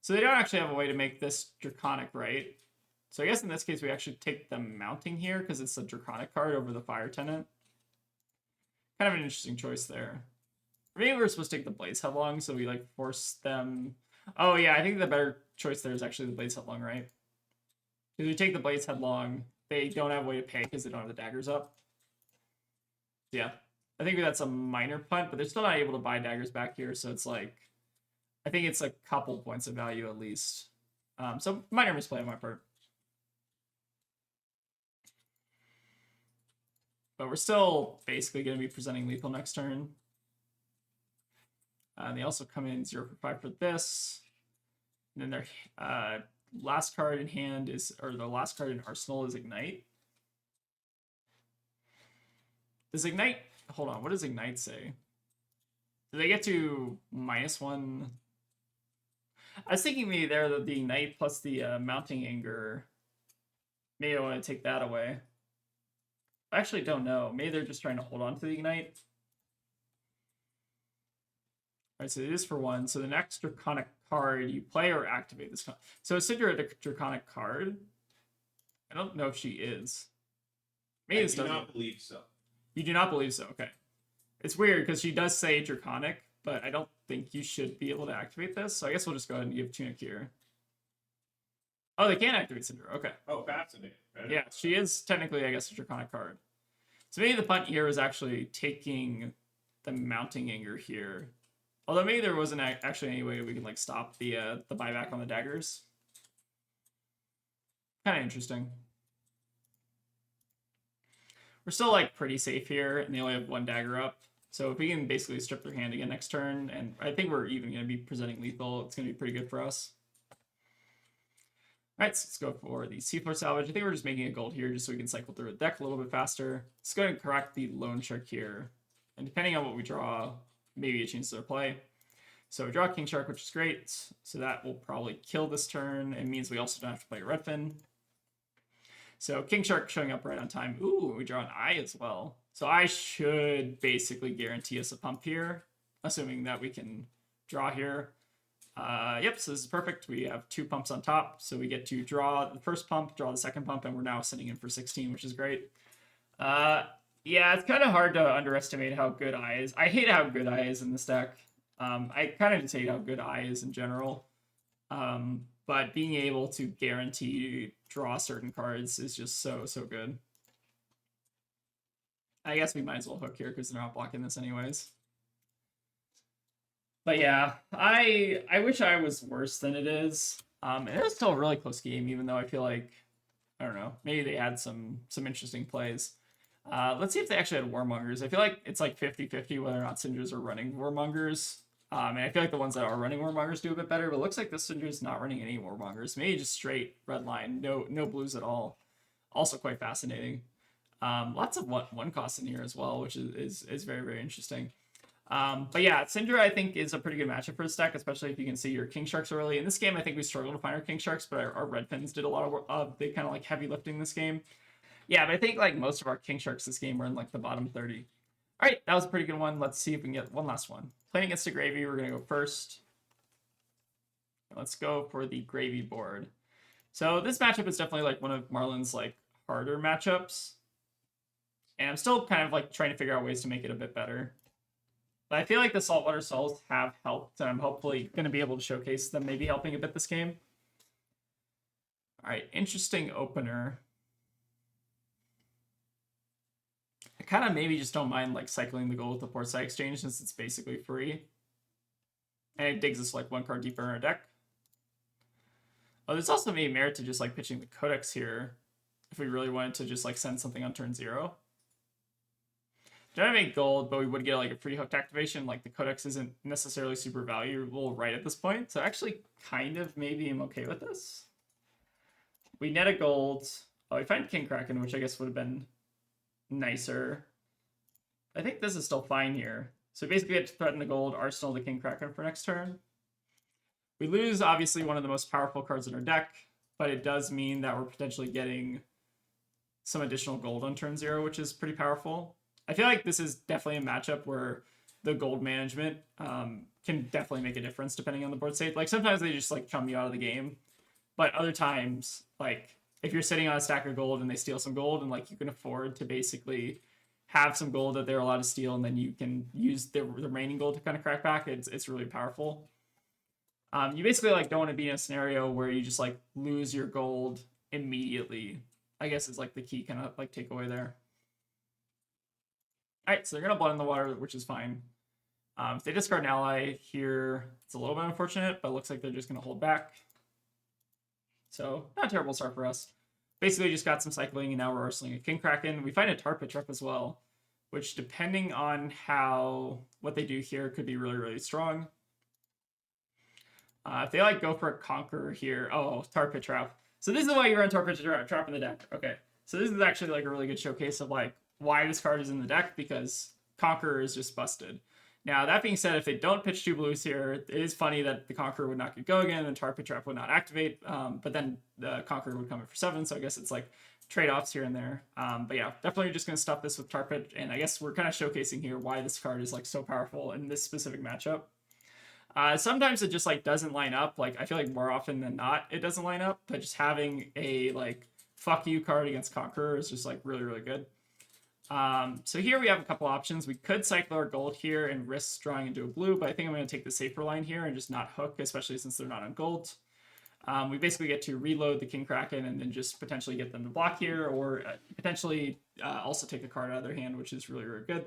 so they don't actually have a way to make this Draconic, right? So I guess in this case we actually take the Mounting here because it's a Draconic card over the Fire Tenant. Kind of an interesting choice there. Maybe we're supposed to take the Blaze Headlong, so we like force them. Oh yeah, I think the better choice there is actually the Blaze Headlong, right? If we take the Blaze Headlong, they don't have a way to pay because they don't have the daggers up. Yeah, I think that's a minor punt, but they're still not able to buy daggers back here, so it's like, I think it's a couple points of value at least. So minor misplay on my part. But we're still basically going to be presenting lethal next turn. They also come in 0 for 5 for this. And then their last card in hand is, or the last card in Arsenal is Ignite. Does Ignite, hold on, what does Ignite say? Do they get to -1? I was thinking maybe there that the Ignite plus the Mounting Anger, maybe I want to take that away. I actually don't know. Maybe they're just trying to hold on to the Ignite. Alright, so it is for 1. So the next Draconic card you play or activate this. So is Syndra a Draconic card? I don't know if she is. Maybe I do not believe so. You do not believe so? Okay. It's weird because she does say Draconic, but I don't think you should be able to activate this. So I guess we'll just go ahead and give Tunic here. Oh, they can activate Syndra. Okay. Oh, fascinating. Yeah, she is technically, I guess, a Draconic card. So maybe the punt here is actually taking the Mounting Anger here. Although maybe there wasn't actually any way we could like stop the buyback on the daggers. Kind of interesting. We're still like pretty safe here, and they only have 1 dagger up. So if we can basically strip their hand again next turn, and I think we're even going to be presenting lethal, it's going to be pretty good for us. All right, so let's go for the Seafloor Salvage. I think we're just making a gold here just so we can cycle through the deck a little bit faster. Let's go ahead and correct the Loan Shark here. And depending on what we draw, maybe it changes their play. So we draw King Shark, which is great. So that will probably kill this turn. It means we also don't have to play Redfin. So King Shark showing up right on time. Ooh, we draw an Eye as well. So I should basically guarantee us a pump here, assuming that we can draw here. Yep, so this is perfect. We have 2 pumps on top, so we get to draw the first pump, draw the second pump, and we're now sitting in for 16, which is great. Yeah, it's kind of hard to underestimate how good Eye is. I hate how good Eye is in this deck. I kind of just hate how good Eye is in general. But being able to guarantee draw certain cards is just so good. I guess we might as well hook here because they're not blocking this anyways. But yeah, I wish I was worse than it is. And it's still a really close game, even though I feel like I don't know. Maybe they had some interesting plays. Let's see if they actually had Warmongers. I feel like it's like 50-50 whether or not Synders are running Warmongers. And I feel like the ones that are running Warmongers do a bit better, but it looks like this Synder's not running any Warmongers. Maybe just straight red line, no blues at all. Also quite fascinating. Lots of one cost in here as well, which is very, very interesting. But yeah, Syndra I think is a pretty good matchup for this deck, especially if you can see your King Sharks early. In this game, I think we struggled to find our King Sharks, but our Red Fins did a lot of they kind of like heavy lifting this game. Yeah, but I think like most of our King Sharks this game were in like the bottom 30. All right, that was a pretty good one. Let's see if we can get one last one. Playing against the Gravy, we're going to go first. Let's go for the Gravy board. So this matchup is definitely like one of Marlynn's like harder matchups. And I'm still kind of like trying to figure out ways to make it a bit better. But I feel like the Saltwater Souls have helped, and I'm hopefully going to be able to showcase them maybe helping a bit this game. All right, interesting opener. I kind of maybe just don't mind like cycling the gold with the Portside Exchange since it's basically free. And it digs us like one card deeper in our deck. Oh, there's also maybe merit to just like pitching the Codex here if we really wanted to just like send something on turn 0. Don't have any gold, but we would get like a free hooked activation. Like the Codex isn't necessarily super valuable right at this point. So actually kind of maybe I'm okay with this. We net a gold. Oh, we find King Kraken, which I guess would have been nicer. I think this is still fine here. So basically we have to threaten the gold, arsenal the King Kraken for next turn. We lose obviously one of the most powerful cards in our deck, but it does mean that we're potentially getting some additional gold on turn 0, which is pretty powerful. I feel like this is definitely a matchup where the gold management can definitely make a difference depending on the board state. Like sometimes they just like chum you out of the game, but other times, like if you're sitting on a stack of gold and they steal some gold and like you can afford to basically have some gold that they're allowed to steal and then you can use the remaining gold to kind of crack back, it's really powerful. You basically like don't want to be in a scenario where you just like lose your gold immediately, I guess is like the key kind of like takeaway there. All right, so they're going to Blood in the Water, which is fine. If they discard an ally here, it's a little bit unfortunate, but it looks like they're just going to hold back. So not a terrible start for us. Basically just got some cycling, and now we're arsenaling a King Kraken. We find a Tar Pit Trap as well, which depending on what they do here could be really, really strong. If they like go for a Conqueror here, oh, Tar Pit Trap. So this is why you run Tar Pit Trap in the deck. Okay, so this is actually like a really good showcase of like why this card is in the deck, because Conqueror is just busted. Now, that being said, if they don't pitch 2 blues here, it is funny that the Conqueror would not get go again and Tar Pit Trap would not activate, but then the Conqueror would come in for 7, so I guess it's like trade-offs here and there. But yeah, definitely just going to stuff this with Tar Pit, and I guess we're kind of showcasing here why this card is like so powerful in this specific matchup. Sometimes it just like doesn't line up. Like I feel like more often than not it doesn't line up, but just having a like fuck you card against Conqueror is just like really, really good. So here we have a couple options. We could cycle our gold here and risk drawing into a blue, but I think I'm going to take the safer line here and just not hook, especially since they're not on gold. We basically get to reload the King Kraken and then just potentially get them to block here, or potentially also take a card out of their hand, which is really, really good.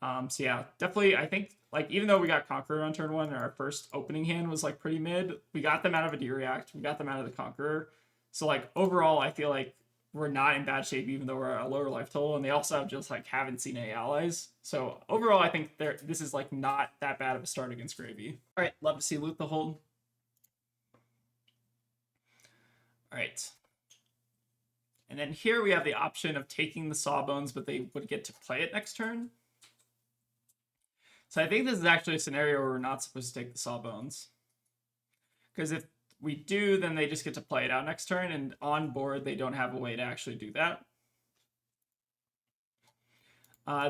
So yeah, definitely I think like even though we got Conqueror on turn 1 and our first opening hand was like pretty mid, we got them out of a D-React, we got them out of the Conqueror. So like overall I feel like we're not in bad shape even though we're at a lower life total, and they also just like haven't seen any allies. So overall I think this is like not that bad of a start against Gravy. All right, love to see Loot the Hold. All right. And then here we have the option of taking the Sawbones, but they would get to play it next turn. So I think this is actually a scenario where we're not supposed to take the Sawbones. Because if we do, then they just get to play it out next turn, and on board they don't have a way to actually do that.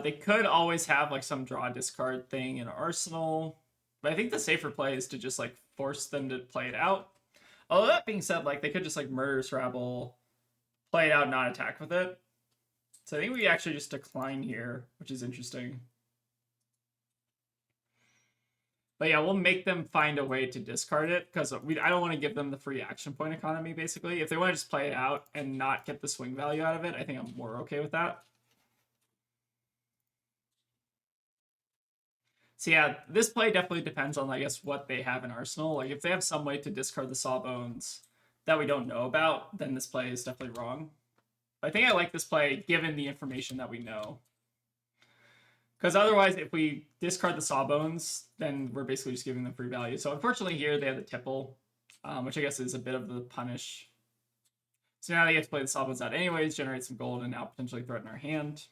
They could always have like some draw discard thing in Arsenal, but I think the safer play is to just like force them to play it out. Although that being said, like they could just like Murderous Rabble, play it out, not attack with it. So I think we actually just decline here, which is interesting. But yeah, we'll make them find a way to discard it, because I don't want to give them the free action point economy, basically. If they want to just play it out and not get the swing value out of it, I think I'm more okay with that. So yeah, this play definitely depends on, I guess, what they have in Arsenal. Like, if they have some way to discard the Sawbones, that we don't know about, then this play is definitely wrong. But I think I like this play given the information that we know. Because otherwise, if we discard the Sawbones, then we're basically just giving them free value. So unfortunately here, they have the Tipple, which I guess is a bit of the punish. So now they get to play the Sawbones out anyways, generate some gold, and now potentially threaten our hand.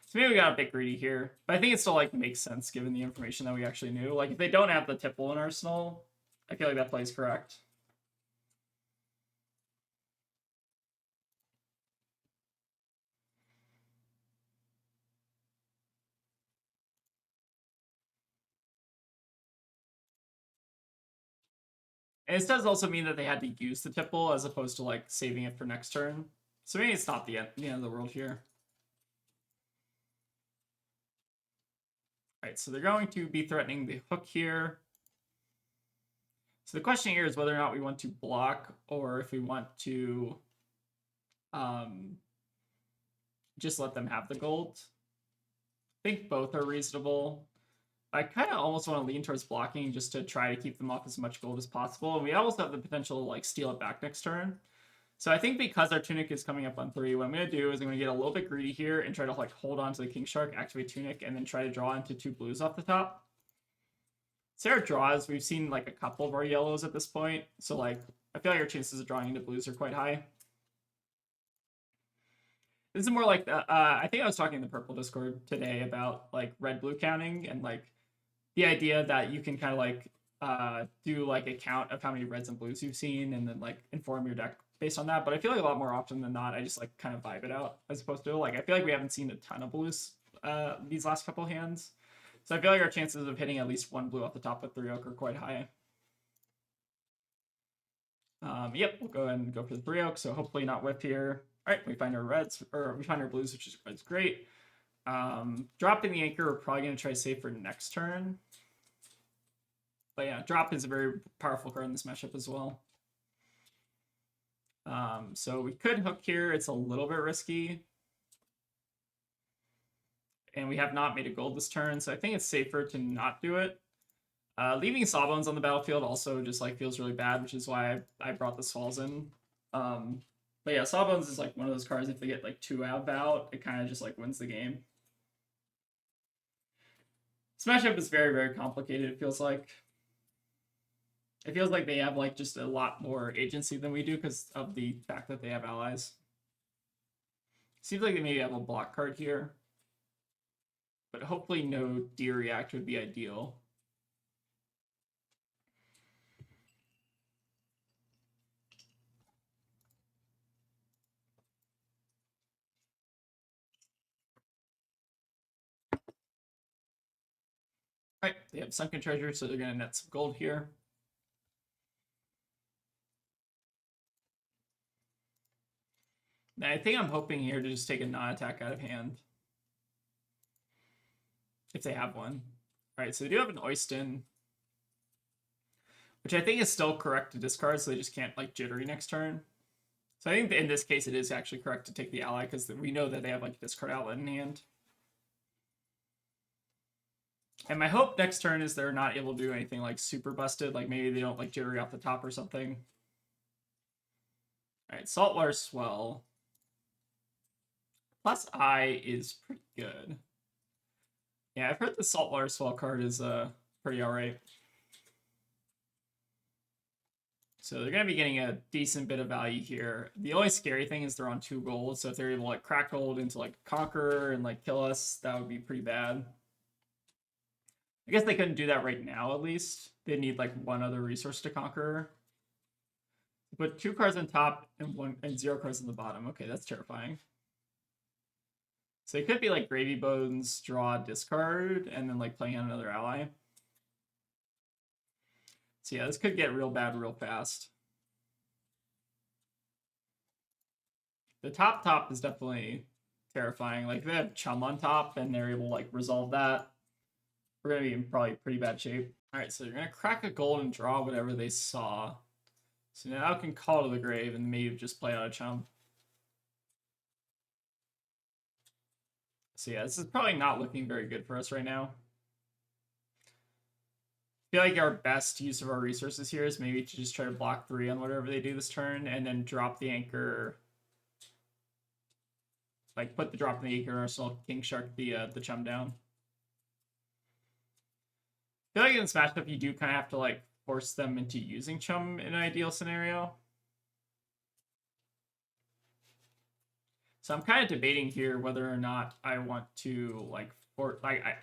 So maybe we got a bit greedy here. But I think it still like makes sense given the information that we actually knew. Like if they don't have the Tipple in Arsenal, I feel like that play is correct. And this does also mean that they had to use the Tipple as opposed to like saving it for next turn. So maybe it's not the end of the world here. All right, so they're going to be threatening the hook here. So the question here is whether or not we want to block or if we want to just let them have the gold. I think both are reasonable. I kind of almost want to lean towards blocking just to try to keep them off as much gold as possible. And we almost have the potential to like steal it back next turn. So I think because our Tunic is coming up on 3, what I'm going to do is I'm going to get a little bit greedy here and try to like hold on to the King Shark, activate Tunic, and then try to draw into 2 blues off the top. So our draws, we've seen like a couple of our yellows at this point. So like I feel like our chances of drawing into blues are quite high. This is more like, I think I was talking in the purple Discord today about like red-blue counting and like the idea that you can kind of like do like a count of how many reds and blues you've seen and then like inform your deck based on that. But I feel like a lot more often than not, I just like kind of vibe it out as opposed to like, I feel like we haven't seen a ton of blues these last couple hands. So I feel like our chances of hitting at least 1 blue off the top with 3 oak are quite high. Yep, we'll go ahead and go for the 3 oak. So hopefully not whip here. All right, we find our reds, or we find our blues, which is great. Dropping the anchor, we're probably going to try to save for next turn. But yeah, drop is a very powerful card in this matchup as well. So we could hook here. It's a little bit risky. And we have not made a gold this turn, so I think it's safer to not do it. Leaving Sawbones on the battlefield also just like feels really bad, which is why I brought the Swalls in. But yeah, Sawbones is like one of those cards, if they get like 2 out, it kind of just like wins the game. This matchup is very, very complicated, it feels like. It feels like they have like just a lot more agency than we do because of the fact that they have allies. Seems like they maybe have a block card here. But hopefully no Deer React would be ideal. All right, they have Sunken Treasure, so they're going to net some gold here. Now, I think I'm hoping here to just take a non-attack out of hand. If they have one. All right, so they do have an Oyston, which I think is still correct to discard, so they just can't like jittery next turn. So I think in this case it is actually correct to take the ally because we know that they have like a discard outlet in hand. And my hope next turn is they're not able to do anything like super busted, like maybe they don't like jittery off the top or something. All right, Saltwater Swell. Plus I is pretty good. Yeah, I've heard the Saltwater Swell card is pretty alright. So they're going to be getting a decent bit of value here. The only scary thing is they're on 2 gold, so if they're able to like crack gold into like Conqueror and like kill us, that would be pretty bad. I guess they couldn't do that right now, at least. They need like 1 other resource to Conqueror. Put 2 cards on top and 0 cards on the bottom. Okay, that's terrifying. So it could be like Gravy Bones, draw, discard, and then like playing on another ally. So yeah, this could get real bad real fast. The top is definitely terrifying. Like if they have Chum on top and they're able to like resolve that, we're gonna be in probably pretty bad shape. All right, so you're gonna crack a gold and draw whatever they saw. So now I can call to the grave and maybe just play out a Chum. So yeah, this is probably not looking very good for us right now. feel like our best use of our resources here is maybe to just try to block 3 on whatever they do this turn, and then drop the anchor. Like, put the drop in the anchor arsenal, King Shark the chum down. I feel like in this matchup, you do kind of have to, like, force them into using chum in an ideal scenario. So I'm kind of debating here whether or not I want to, like,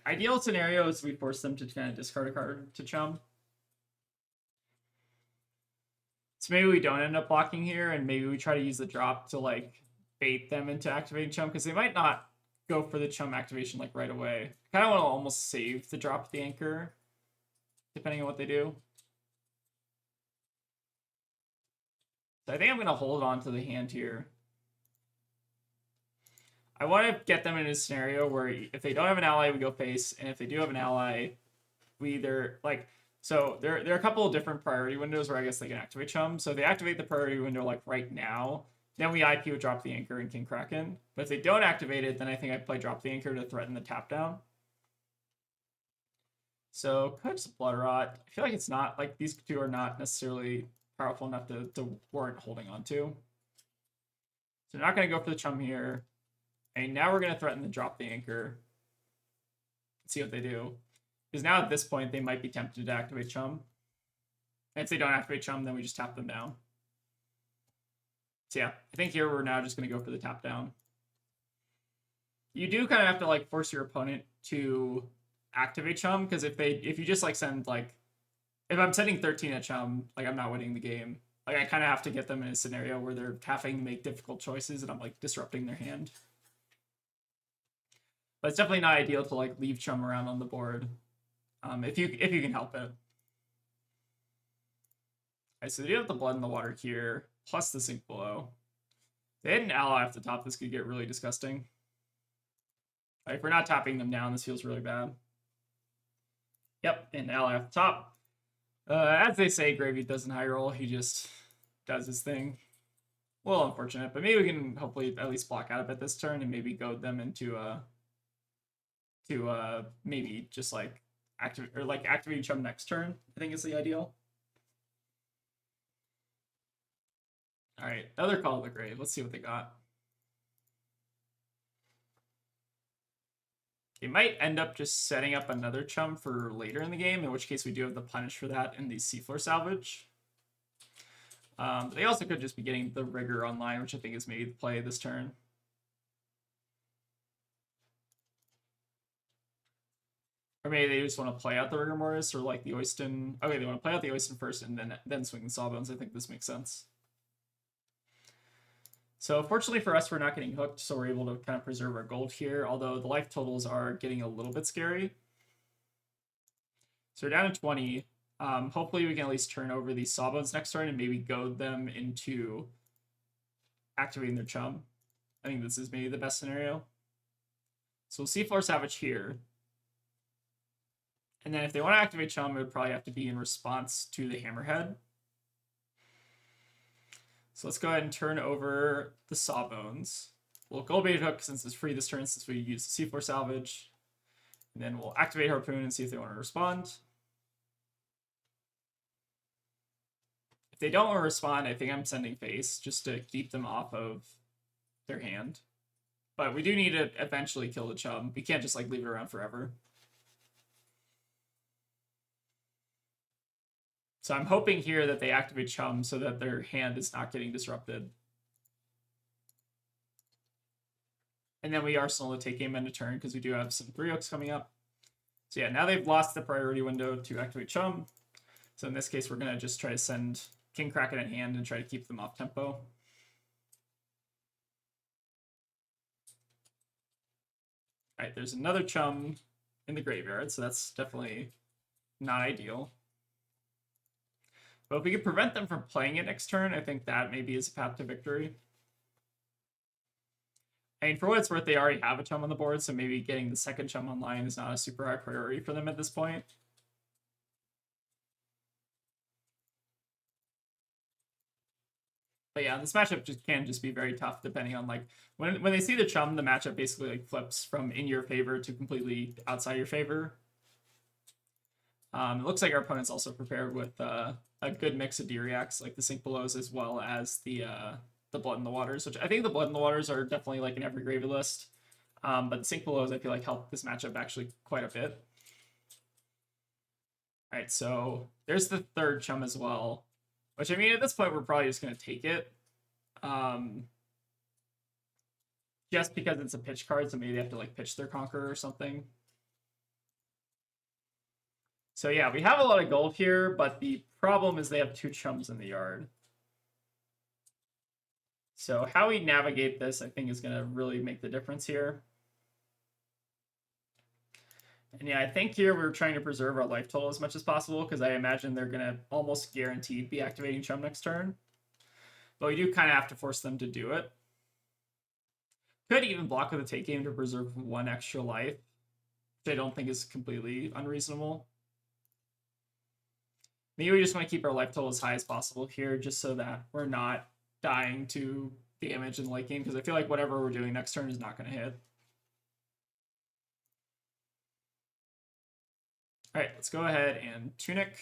ideal scenario is we force them to kind of discard a card to chum. So maybe we don't end up blocking here, and maybe we try to use the drop to, like, bait them into activating chum, because they might not go for the chum activation, like, right away. I kind of want to almost save the drop of the anchor, depending on what they do. So I think I'm going to hold on to the hand here. I want to get them in a scenario where if they don't have an ally, we go face, and if they do have an ally, we either, like, so there are a couple of different priority windows where I guess they can activate chum. So if they activate the priority window, like, right now, then we IP would drop the anchor and King Kraken. But if they don't activate it, then I think I play drop the anchor to threaten the tap down. So could just Blood Rot. I feel like it's not, like, these two are not necessarily powerful enough to warrant holding on to. So we're not going to go for the chum here. And now we're going to threaten to drop the anchor. See what they do. Because now at this point, they might be tempted to activate chum. And if they don't activate chum, then we just tap them down. So yeah, I think here we're now just going to go for the tap down. You do kind of have to, like, force your opponent to activate chum, because if you just, like, send, like, if I'm sending 13 at chum, like, I'm not winning the game. Like, I kind of have to get them in a scenario where they're having to make difficult choices and I'm, like, disrupting their hand. But it's definitely not ideal to, like, leave chum around on the board, if you can help it. Alright, so they do have the blood in the water here, plus the sink below. If they had an ally off the top, this could get really disgusting. Right, if we're not tapping them down, this feels really bad. Yep, an ally off the top. As they say, Gravy doesn't high roll, he just does his thing. Well, unfortunate, but maybe we can hopefully at least block out a bit this turn and maybe goad them into maybe just, like, activating chum next turn, I think is the ideal. Alright, another Call of the Grave. Let's see what they got. They might end up just setting up another chum for later in the game, in which case we do have the punish for that in the seafloor salvage. But they also could just be getting the Rigor online, which I think is maybe the play this turn. Or maybe they just want to play out the Rigor Mortis, or, like, the Oyston. Okay, they want to play out the Oyston first and then swing the Sawbones. I think this makes sense. So fortunately for us, we're not getting hooked, so we're able to kind of preserve our gold here, although the life totals are getting a little bit scary. So we're down to 20. Hopefully we can at least turn over these Sawbones next turn and maybe goad them into activating their chum. I think this is maybe the best scenario. So we'll Seafloor Savage here. And then if they want to activate chum, it would probably have to be in response to the Hammerhead. So let's go ahead and turn over the Sawbones. We'll Gold Bait Hook since it's free this turn, since we use the Seafloor Salvage. And then we'll activate Harpoon and see if they want to respond. If they don't want to respond, I think I'm sending face just to keep them off of their hand. But we do need to eventually kill the chum. We can't just, like, leave it around forever. So I'm hoping here that they activate chum so that their hand is not getting disrupted. And then we arsenal to take game end of turn because we do have some 3-hooks coming up. So yeah, now they've lost the priority window to activate chum. So in this case, we're going to just try to send King Kraken in hand and try to keep them off tempo. All right, there's another chum in the graveyard, so that's definitely not ideal. But if we could prevent them from playing it next turn, I think that maybe is a path to victory. I mean, for what it's worth, they already have a chum on the board, so maybe getting the second chum online is not a super high priority for them at this point. But yeah, this matchup can just be very tough depending on, like, when they see the chum, the matchup basically, like, flips from in your favor to completely outside your favor. It looks like our opponent's also prepared with a good mix of D-Reacts, like the Sink Belows as well as the Blood in the Waters, which I think the Blood in the Waters are definitely like in every gravy list. But the Sink Belows I feel like help this matchup actually quite a bit. All right, so there's the third chum as well, which I mean at this point we're probably just gonna take it. Just because it's a pitch card, so maybe they have to like pitch their Conqueror or something. So yeah, we have a lot of gold here, but the problem is they have 2 chums in the yard. So how we navigate this, I think, is going to really make the difference here. And yeah, I think here we're trying to preserve our life total as much as possible, because I imagine they're going to almost guaranteed be activating chum next turn. But we do kind of have to force them to do it. Could even block with a take game to preserve 1 extra life, which I don't think is completely unreasonable. Maybe we just want to keep our life total as high as possible here, just so that we're not dying to damage in the late game, because I feel like whatever we're doing next turn is not going to hit. All right, let's go ahead and Tunic.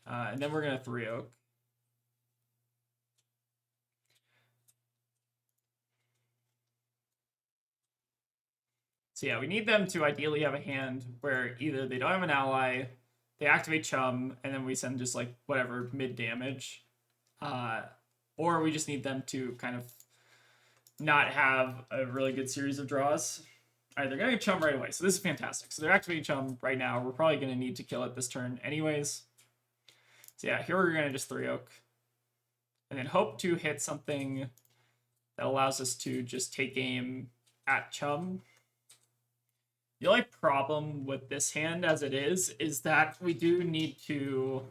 And then we're going to 3-Oak. So yeah, we need them to ideally have a hand where either they don't have an ally, they activate chum, and then we send just like whatever mid damage. Or we just need them to kind of not have a really good series of draws. All right, they're going to chum right away, so this is fantastic. So they're activating chum right now. We're probably going to need to kill it this turn anyways. So yeah, here we're going to just 3-Oak. And then hope to hit something that allows us to just take aim at chum. The only problem with this hand as it is that we do need to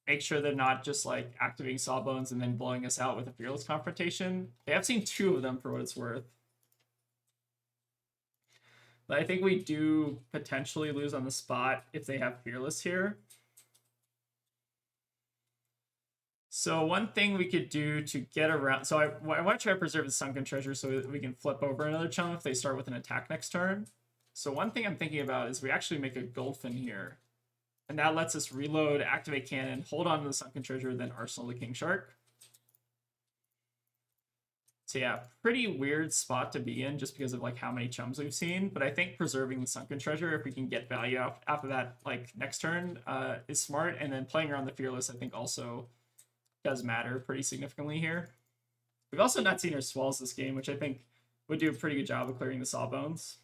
make sure they're not just like activating Sawbones and then blowing us out with a Fearless Confrontation. They have seen 2 of them for what it's worth. But I think we do potentially lose on the spot if they have Fearless here. So one thing we could do to get around... So I want to try to preserve the Sunken Treasure so that we can flip over another chum if they start with an attack next turn. So one thing I'm thinking about is we actually make a Goldfin here. And that lets us reload, activate cannon, hold on to the Sunken Treasure, then arsenal the King Shark. So yeah, pretty weird spot to be in just because of like how many chums we've seen. But I think preserving the Sunken Treasure, if we can get value out after that like next turn, is smart. And then playing around the Fearless, I think also does matter pretty significantly here. We've also not seen our Swells this game, which I think would do a pretty good job of clearing the Sawbones.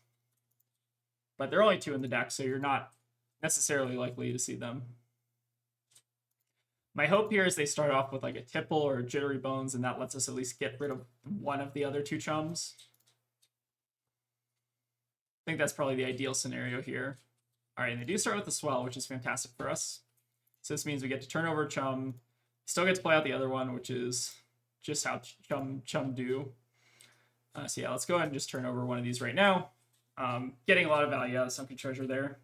But there are only 2 in the deck, so you're not necessarily likely to see them. My hope here is they start off with like a Tipple or a Jittery Bones, and that lets us at least get rid of one of the other 2 chums. I think that's probably the ideal scenario here. All right, and they do start with the Swell, which is fantastic for us. So this means we get to turn over chum, still get to play out the other one, which is just how chum do. So yeah, let's go ahead and just turn over one of these right now. Getting a lot of value out of Sunken Treasure there.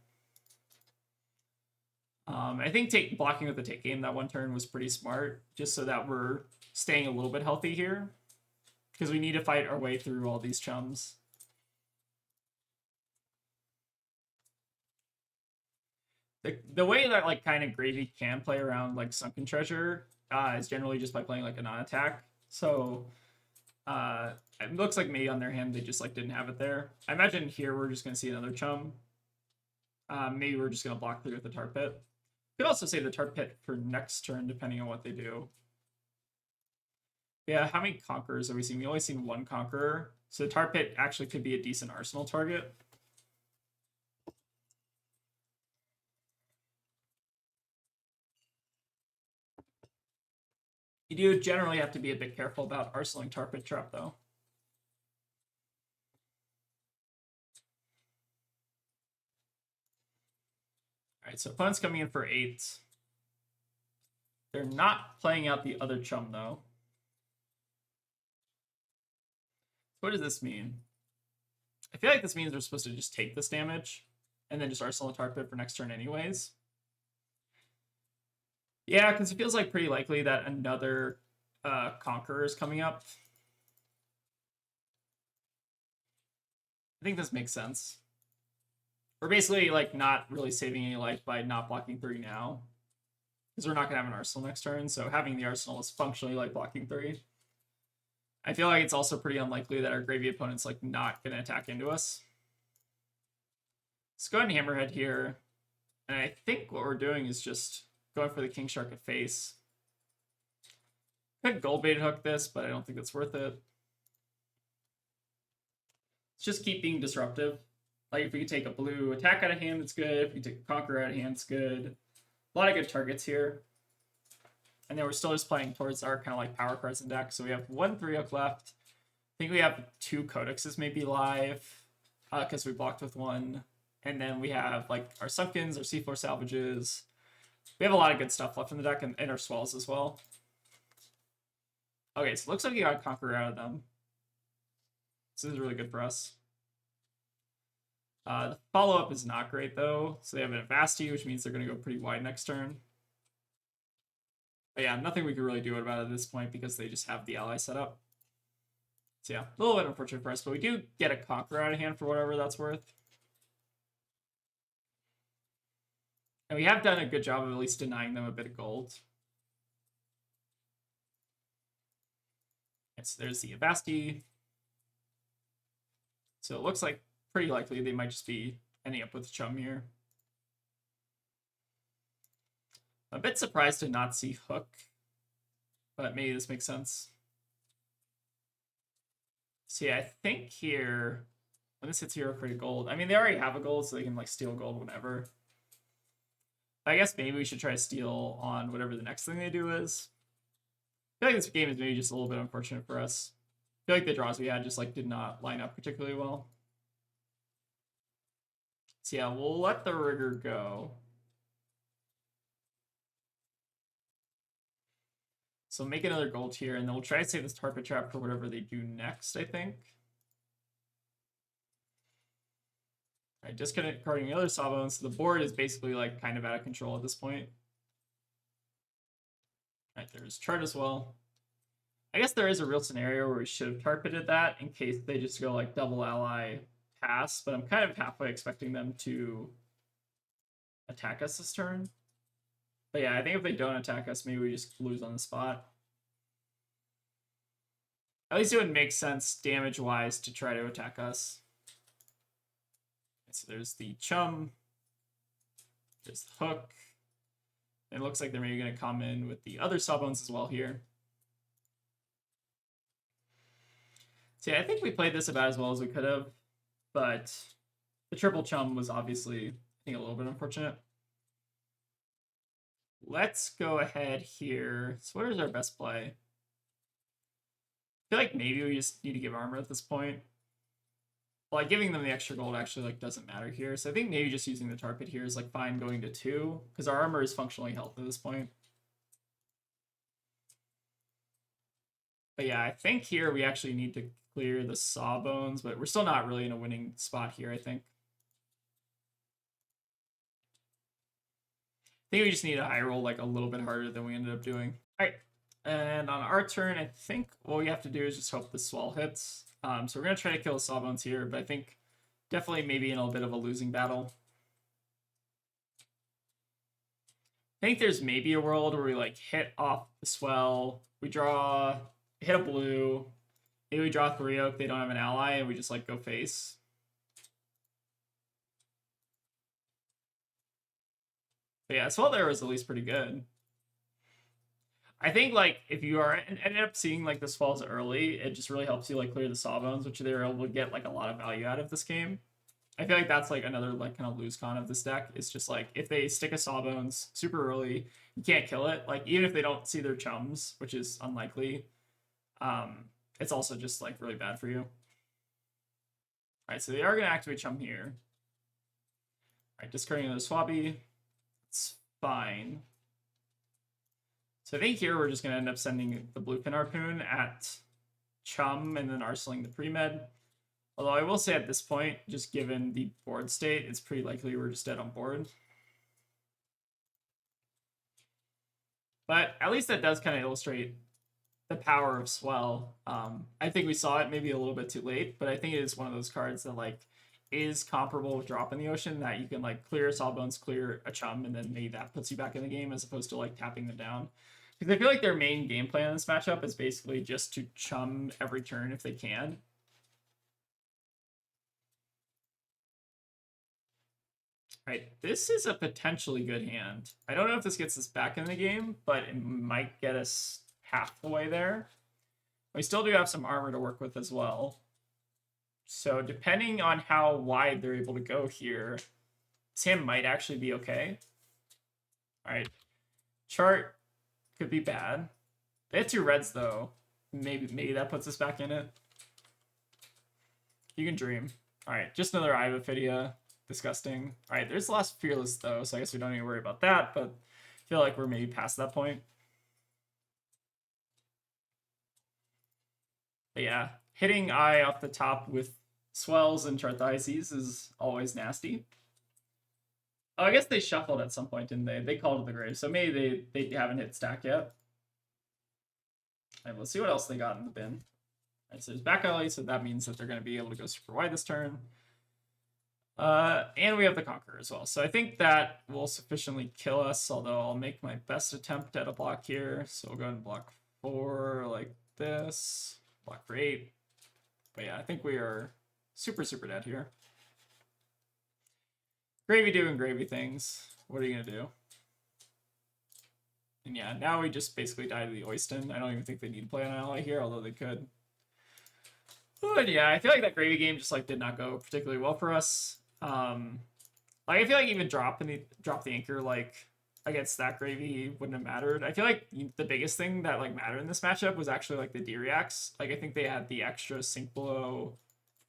I think blocking with the take game that one turn was pretty smart, just so that we're staying a little bit healthy here, because we need to fight our way through all these chums. The way that like kind of Gravy can play around like Sunken Treasure is generally just by playing like a non-attack. So it looks like maybe on their hand they just like didn't have it there. I imagine here we're just gonna see another chum. Maybe we're just gonna block through with the Tar Pit. Could also say the Tar Pit for next turn depending on what they do. Yeah, how many Conquerors have we seen? We only seen 1 Conqueror, so the Tar Pit actually could be a decent arsenal target. You do generally have to be a bit careful about arsenaling Tar Pit Trap, though. All right, so opponent's coming in for 8. They're not playing out the other chum, though. What does this mean? I feel like this means we're supposed to just take this damage and then just arsenal a Tar Pit for next turn anyways. Yeah, because it feels like pretty likely that another Conqueror is coming up. I think this makes sense. we're basically like not really saving any life by not blocking 3 now, because we're not gonna have an arsenal next turn. So having the arsenal is functionally like blocking 3. I feel like it's also pretty unlikely that our gravy opponent's like not gonna attack into us. Let's go ahead and hammerhead here, and I think what we're doing is just going for the king shark at face. Could gold bait hook this, but I don't think it's worth it. Let's just keep being disruptive. Like if we could take a blue attack out of hand, it's good. If we take a conqueror out of hand, it's good. A lot of good targets here. And then we're still just playing towards our kind of like power cards in deck. So we have 1 3-hook left. I think we have 2 codexes maybe live, because we blocked with 1. And then we have like our Sunkens, our seafloor salvages. We have a lot of good stuff left in the deck, and our swells as well. Okay, so it looks like we got Conqueror out of them. So this is really good for us. The follow-up is not great, though. So they have an Avasti, which means they're going to go pretty wide next turn. But yeah, nothing we can really do about it at this point because they just have the ally set up. So yeah, a little bit unfortunate for us, but we do get a Conqueror out of hand for whatever that's worth. And we have done a good job of at least denying them a bit of gold. And so there's the Avasti. So it looks like pretty likely they might just be ending up with Chum here. I'm a bit surprised to not see Hook, but maybe this makes sense. So yeah, I think here, when this hits hero create gold, I mean, they already have a gold, so they can like steal gold whenever. I guess maybe we should try to steal on whatever the next thing they do is. I feel like this game is maybe just a little bit unfortunate for us. I feel like the draws we had just like did not line up particularly well. So yeah, we'll let the rigger go. So make another gold here, and then we'll try to save this target trap for whatever they do next, I think. Alright, discarding the other sawbones. So the board is basically like kind of out of control at this point. Alright, there's chart as well. I guess there is a real scenario where we should have targeted that in case they just go like double ally pass, but I'm kind of halfway expecting them to attack us this turn. But yeah, I think if they don't attack us, maybe we just lose on the spot. At least it would make sense damage-wise to try to attack us. So there's the Chum. There's the Hook. It looks like they're maybe going to come in with the other sawbones as well here. So yeah, I think we played this about as well as we could have, but the triple Chum was obviously, I think, a little bit unfortunate. Let's go ahead here. So what is our best play? I feel like maybe we just need to give armor at this point. Well, like giving them the extra gold actually like doesn't matter here. So I think maybe just using the tar pit here is like fine going to 2, because our armor is functionally health at this point. But yeah, I think here we actually need to clear the sawbones, but we're still not really in a winning spot here, I think. I think we just need a high roll like a little bit harder than we ended up doing. All right, and on our turn, I think what we have to do is just hope the swell hits. So we're going to try to kill the sawbones here, but I think definitely maybe in a bit of a losing battle. I think there's maybe a world where we like hit off the swell, we draw, hit a blue, maybe we draw 3-oak, they don't have an ally, and we just like go face. But yeah, swell there was at least pretty good. I think like if you are ended up seeing like the swells early, it just really helps you like clear the sawbones, which they were able to get like a lot of value out of this game. I feel like that's like another like kind of lose con of this deck. It's just like if they stick a sawbones super early, you can't kill it. Like even if they don't see their chums, which is unlikely, it's also just like really bad for you. All right, so they are gonna activate chum here. All right, discarding another swabby. It's fine. So I think here we're just going to end up sending the Bluefin Harpoon at Chum and then arsenaling the pre-med. Although I will say at this point, just given the board state, it's pretty likely we're just dead on board. But at least that does kind of illustrate the power of Swell. I think we saw it maybe a little bit too late, but I think it is one of those cards that like is comparable with Drop in the Ocean, that you can like clear a Sawbones, clear a Chum, and then maybe that puts you back in the game as opposed to like tapping them down. Because I feel like their main game plan in this matchup is basically just to Chum every turn if they can. Right, this is a potentially good hand. I don't know if this gets us back in the game, but it might get us half the way there. We still do have some armor to work with as well. So depending on how wide they're able to go here, Sam might actually be okay. All right, chart could be bad. They had 2 reds though. Maybe that puts us back in it. You can dream. All right, just another Eye of Ophidia. Disgusting. All right, there's the last Fearless though, so I guess we don't need to worry about that, but I feel like we're maybe past that point. But yeah, hitting Eye off the top with Swells and Charthises is always nasty. Oh, I guess they shuffled at some point, didn't they? They called to the grave, so maybe they haven't hit stack yet. All right, let's see what else they got in the bin. All right, so there's back alley, so that means that they're going to be able to go super wide this turn. And we have the Conqueror as well. So I think that will sufficiently kill us, although I'll make my best attempt at a block here. So we'll go ahead and block 4 like this. Block for 8. But yeah, I think we are super, super dead here. Gravy doing gravy things. What are you going to do? And yeah, now we just basically die to the Oyston. I don't even think they need to play an ally here, although they could. But yeah, I feel like that gravy game just like did not go particularly well for us. Like I feel like even drop the anchor like against that gravy wouldn't have mattered. I feel like the biggest thing that like mattered in this matchup was actually like the D-reacts. Like I think they had the extra sink below,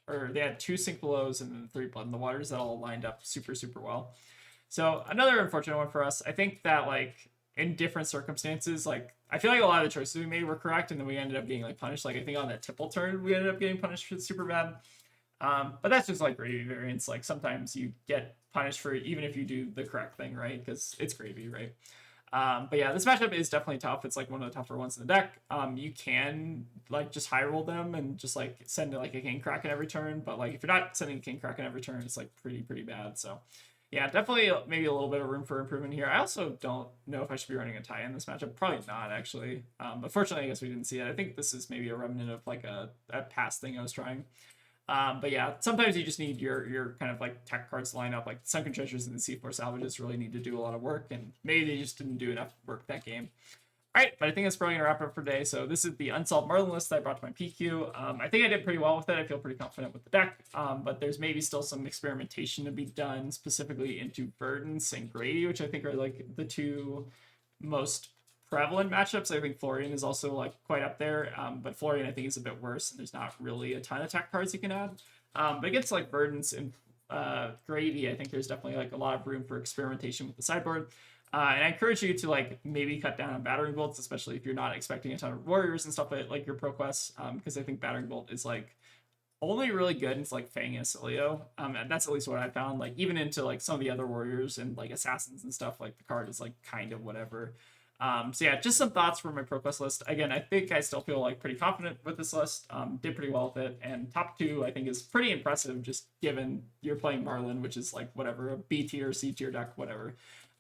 or they had 2 sink belows and then 3 blood in the waters that all lined up super, super well. So another unfortunate one for us. I think that like in different circumstances, like I feel like a lot of the choices we made were correct, and then we ended up getting like punished. Like I think on that tipple turn, we ended up getting punished for super bad. But that's just like gravy variance. Like sometimes you get punished for it, even if you do the correct thing, right? Because it's gravy, right? But yeah, this matchup is definitely tough. It's like one of the tougher ones in the deck. You can like just high roll them and just like send like a King Kraken every turn. But like if you're not sending a King Kraken every turn, it's like pretty bad. So yeah, definitely maybe a little bit of room for improvement here. I also don't know if I should be running a tie in this matchup. Probably not actually. But fortunately, I guess we didn't see it. I think this is maybe a remnant of like a past thing I was trying. But yeah, sometimes you just need your kind of like tech cards to line up. Like Sunken Treasures and the C4 Salvages really need to do a lot of work, and maybe they just didn't do enough work that game. All right, but I think that's probably gonna wrap it up for today. So this is the Unsolved Marlin list that I brought to my PQ. I think I did pretty well with it. I feel pretty confident with the deck, but there's maybe still some experimentation to be done, specifically into Verdance and Grady, which I think are like the 2 most prevalent matchups. I think Florian is also like quite up there, but Florian I think is a bit worse, and there's not really a ton of tech cards you can add. But against like Verdance and Gravy, I think there's definitely like a lot of room for experimentation with the sideboard. And I encourage you to like maybe cut down on Battering Bolts, especially if you're not expecting a ton of Warriors and stuff like your Proquest, because I think Battering Bolt is like only really good into like Fang and Cilio. And that's at least what I found. Like even into like some of the other Warriors and like Assassins and stuff, like the card is like kind of whatever. So yeah, just some thoughts for my Proquest list. Again, I think I still feel like pretty confident with this list. Did pretty well with it, and top 2 I think is pretty impressive, just given you're playing Marlyn, which is like whatever, a B tier, C tier deck, whatever.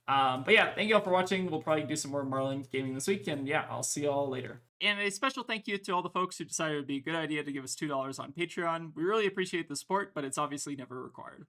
But yeah, thank you all for watching. We'll probably do some more Marlyn gaming this week, and yeah, I'll see you all later. And a special thank you to all the folks who decided it would be a good idea to give us $2 on Patreon. We really appreciate the support, but it's obviously never required.